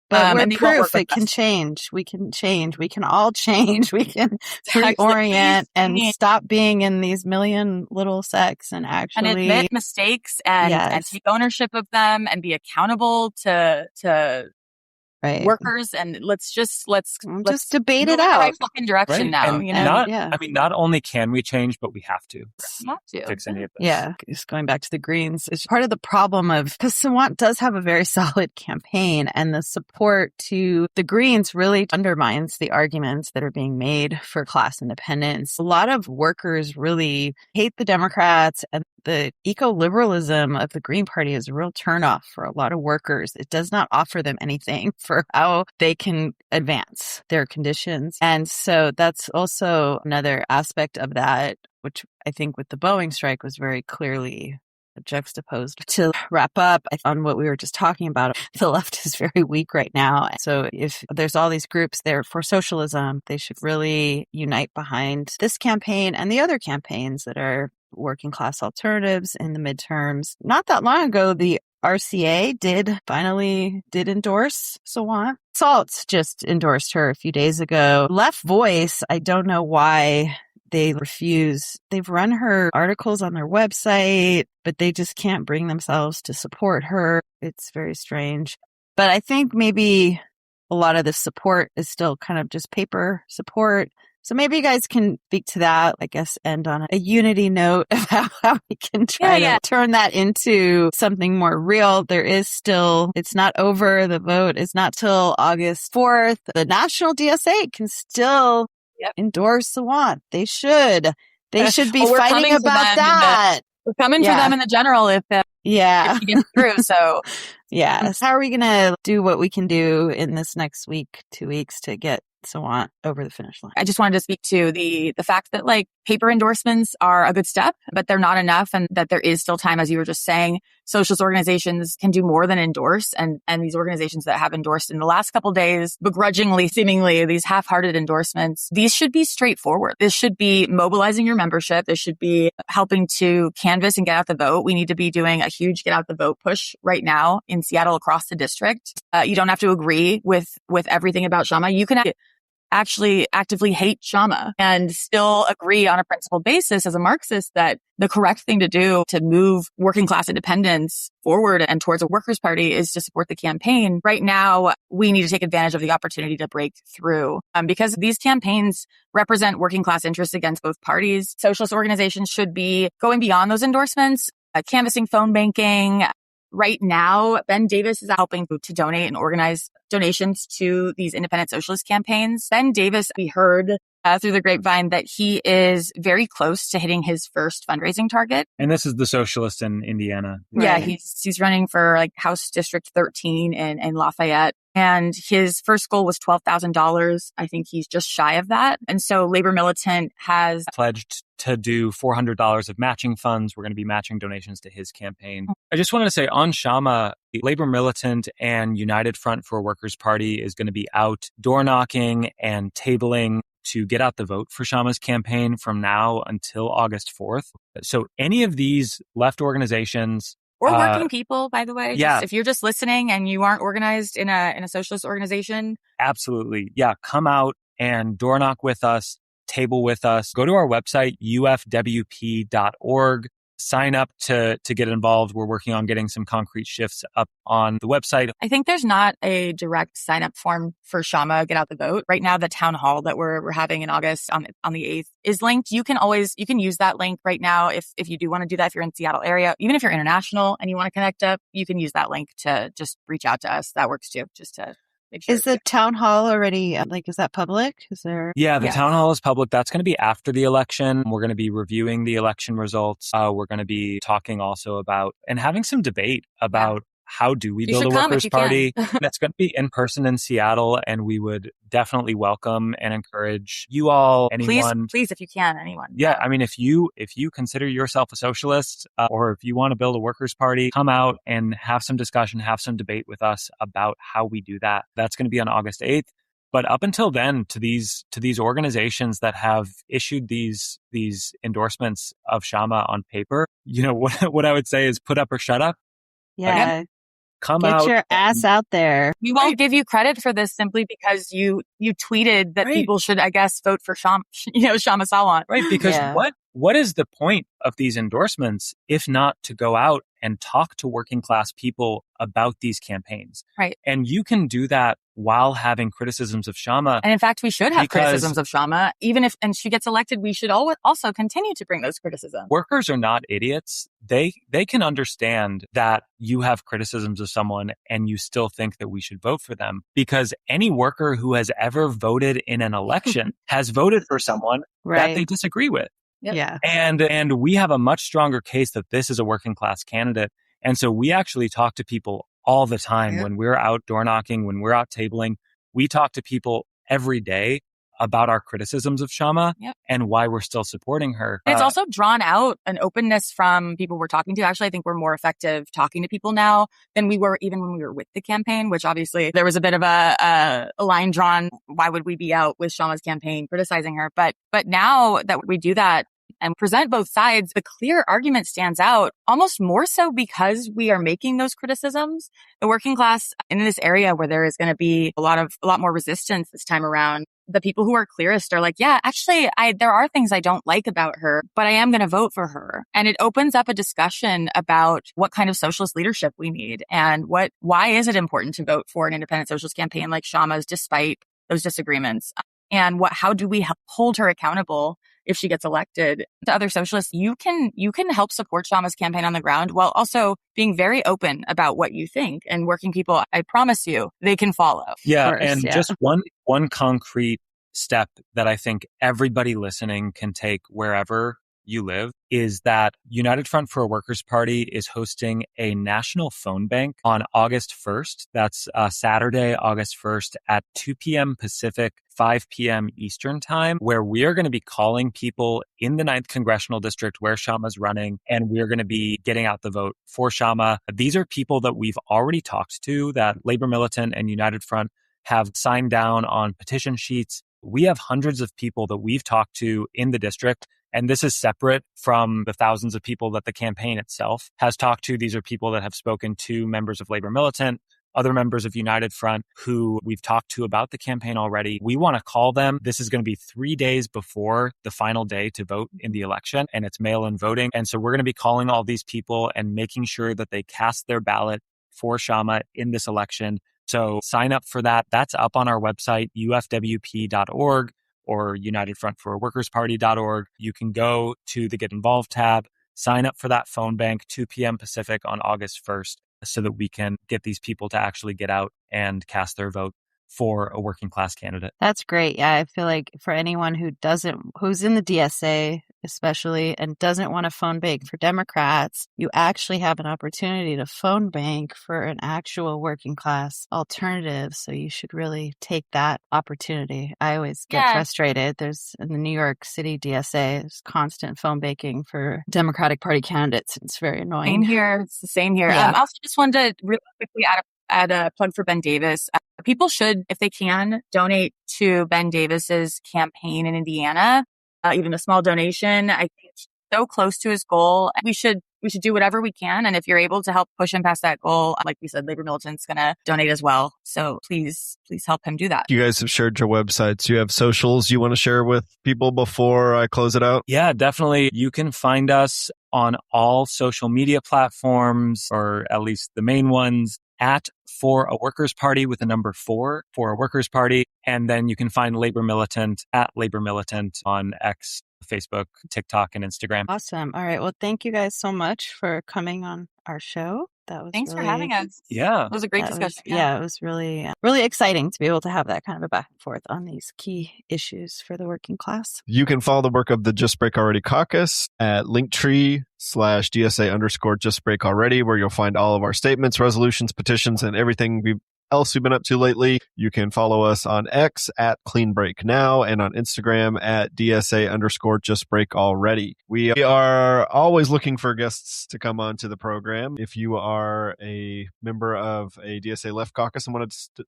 But we're proof it can change. We can change. We can all change. We can reorient and stop being in these million little sects and actually admit mistakes and take ownership of them and be accountable to workers, and let's just debate it out. The right fucking direction now. And you know, I mean, not only can we change, but we have to fix any of this. Yeah, just going back to the Greens, it's part of the problem because Sawant does have a very solid campaign, and the support to the Greens really undermines the arguments that are being made for class independence. A lot of workers really hate the Democrats, and the eco-liberalism of the Green Party is a real turnoff for a lot of workers. It does not offer them anything for for how they can advance their conditions. And so that's also another aspect of that, which I think with the Boeing strike was very clearly juxtaposed. To wrap up on what we were just talking about, the left is very weak right now. So if there's all these groups there for socialism, they should really unite behind this campaign and the other campaigns that are working class alternatives in the midterms. Not that long ago, the RCA did endorse Sawant. Salt just endorsed her a few days ago. Left Voice, I don't know why they refuse. They've run her articles on their website, but they just can't bring themselves to support her. It's very strange. But I think maybe a lot of the support is still kind of just paper support. So maybe you guys can speak to that, I guess, end on a unity note of how we can try to turn that into something more real. There is still, it's not over. The vote is not till August 4th. The national DSA can still endorse Sawant. They should be fighting about that. We're coming for them in the general if you get through. So So how are we going to do what we can do in this next week, 2 weeks to get Sawant over the finish line? I just wanted to speak to the fact that like paper endorsements are a good step, but they're not enough, and that there is still time, as you were just saying. Socialist organizations can do more than endorse, and these organizations that have endorsed in the last couple of days, begrudgingly, seemingly, these half-hearted endorsements, these should be straightforward. This should be mobilizing your membership. This should be helping to canvass and get out the vote. We need to be doing a huge get out the vote push right now in Seattle across the district. You don't have to agree with everything about Kshama. You can actually actively hate Kshama and still agree on a principled basis as a Marxist that the correct thing to do to move working class independence forward and towards a workers' party is to support the campaign. Right now, we need to take advantage of the opportunity to break through because these campaigns represent working class interests against both parties. Socialist organizations should be going beyond those endorsements, canvassing phone banking. Right now, Ben Davis is helping to donate and organize donations to these independent socialist campaigns. Ben Davis, we heard through the grapevine that he is very close to hitting his first fundraising target. And this is the socialist in Indiana. Yeah, he's running for like House District 13 in Lafayette. And his first goal was $12,000. I think he's just shy of that. And so Labor Militant has pledged to do $400 of matching funds. We're going to be matching donations to his campaign. I just wanted to say on Kshama, Labor Militant and United Front for a Workers' Party is going to be out door knocking and tabling to get out the vote for Kshama's campaign from now until August 4th. So any of these left organizations or working people, by the way. Yeah. If you're just listening and you aren't organized in a socialist organization. Absolutely. Yeah. Come out and door knock with us, table with us. Go to our website, ufwp.org. Sign up to get involved. We're working on getting some concrete shifts up on the website. I think there's not a direct sign up form for Kshama Get Out the Vote. Right now, the town hall that we're having in August on the 8th is linked. You can use that link right now if you do want to do that, if you're in the Seattle area. Even if you're international and you want to connect up, you can use that link to just reach out to us. That works too, just to sure. Is the town hall already, is that public? Yeah, the town hall is public. That's going to be after the election. We're going to be reviewing the election results. We're going to be talking also about and having some debate about how do we build a workers' party. That's going to be in person in Seattle, and we would definitely welcome and encourage you all, anyone. Please, if you can, anyone. Yeah, I mean, if you consider yourself a socialist or if you want to build a workers' party, come out and have some discussion, have some debate with us about how we do that. That's going to be on August 8th. But up until then, to these organizations that have issued these endorsements of Kshama on paper, what I would say is put up or shut up. Yeah. Again, come Get out. your ass out there. We won't give you credit for this simply because you tweeted that people should, I guess, vote for Kshama Sawant. Right, because what is the point of these endorsements if not to go out and talk to working class people about these campaigns? Right. And you can do that while having criticisms of Kshama. And in fact, we should have criticisms of Kshama. Even if she gets elected, we should also continue to bring those criticisms. Workers are not idiots. They can understand that you have criticisms of someone and you still think that we should vote for them, because any worker who has ever voted in an election has voted for someone that they disagree with. Yep. Yeah. And we have a much stronger case that this is a working class candidate. And so we actually talk to people all the time. When we're out door knocking, when we're out tabling, we talk to people every day about our criticisms of Kshama and why we're still supporting her. And it's also drawn out an openness from people we're talking to. Actually, I think we're more effective talking to people now than we were even when we were with the campaign, which obviously there was a bit of a line drawn. Why would we be out with Kshama's campaign criticizing her? But now that we do that and present both sides, the clear argument stands out almost more so because we are making those criticisms. The working class in this area where there is going to be a lot more resistance this time around, the people who are clearest are like, yeah, actually, there are things I don't like about her, but I am going to vote for her. And it opens up a discussion about what kind of socialist leadership we need and why is it important to vote for an independent socialist campaign like Kshama's despite those disagreements? And how do we hold her accountable if she gets elected? To other socialists, you can help support Kshama's campaign on the ground while also being very open about what you think. And working people, I promise you, they can follow. Yeah, just one concrete step that I think everybody listening can take wherever you live is that United Front for a Workers' Party is hosting a national phone bank on August 1st. That's Saturday, August 1st at 2 p.m. Pacific, 5 p.m. Eastern time, where we are going to be calling people in the 9th Congressional District where Kshama's running, and we're going to be getting out the vote for Kshama. These are people that we've already talked to, that Labor Militant and United Front have signed down on petition sheets. We have hundreds of people that we've talked to in the district. And this is separate from the thousands of people that the campaign itself has talked to. These are people that have spoken to members of Labor Militant, other members of United Front who we've talked to about the campaign already. We want to call them. This is going to be 3 days before the final day to vote in the election, and it's mail-in voting. And so we're going to be calling all these people and making sure that they cast their ballot for Kshama in this election. So sign up for that. That's up on our website, ufwp.org. or UnitedFrontForAWorkersParty.org. You can go to the Get Involved tab, sign up for that phone bank, 2 p.m. Pacific on August 1st, so that we can get these people to actually get out and cast their vote for a working class candidate. That's great. Yeah, I feel like for anyone who's in the DSA especially and doesn't want to phone bank for Democrats, you actually have an opportunity to phone bank for an actual working class alternative. So you should really take that opportunity. I always get frustrated. There's in the New York City DSA, there's constant phone banking for Democratic Party candidates. It's very annoying. Same here. It's the same here. Yeah. I also just wanted to really quickly add a plug for Ben Davis. People should, if they can, donate to Ben Davis's campaign in Indiana. Even a small donation, I think it's so close to his goal. We should do whatever we can. And if you're able to help push him past that goal, like we said, Labor Militant's going to donate as well. So please help him do that. You guys have shared your websites. You have socials you want to share with people before I close it out? Yeah, definitely. You can find us on all social media platforms, or at least the main ones, at For a Workers' Party with the number 4, For a Workers' Party. And then you can find Labor Militant at Labor Militant on X, Facebook, TikTok, and Instagram. Awesome. All right. Well, thank you guys so much for coming on our show. Thanks for having us. Yeah. It was a great discussion. It was really, really exciting to be able to have that kind of a back and forth on these key issues for the working class. You can follow the work of the Just Break Already caucus at Linktree/DSA_Just Break Already, where you'll find all of our statements, resolutions, petitions, and everything else we've been up to lately. You can follow us on X at Clean Break Now and on Instagram at DSA_Just Break Already. We are always looking for guests to come on to the program. If you are a member of a DSA Left Caucus and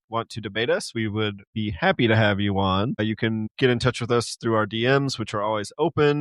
want to debate us, we would be happy to have you on. You can get in touch with us through our DMs, which are always open.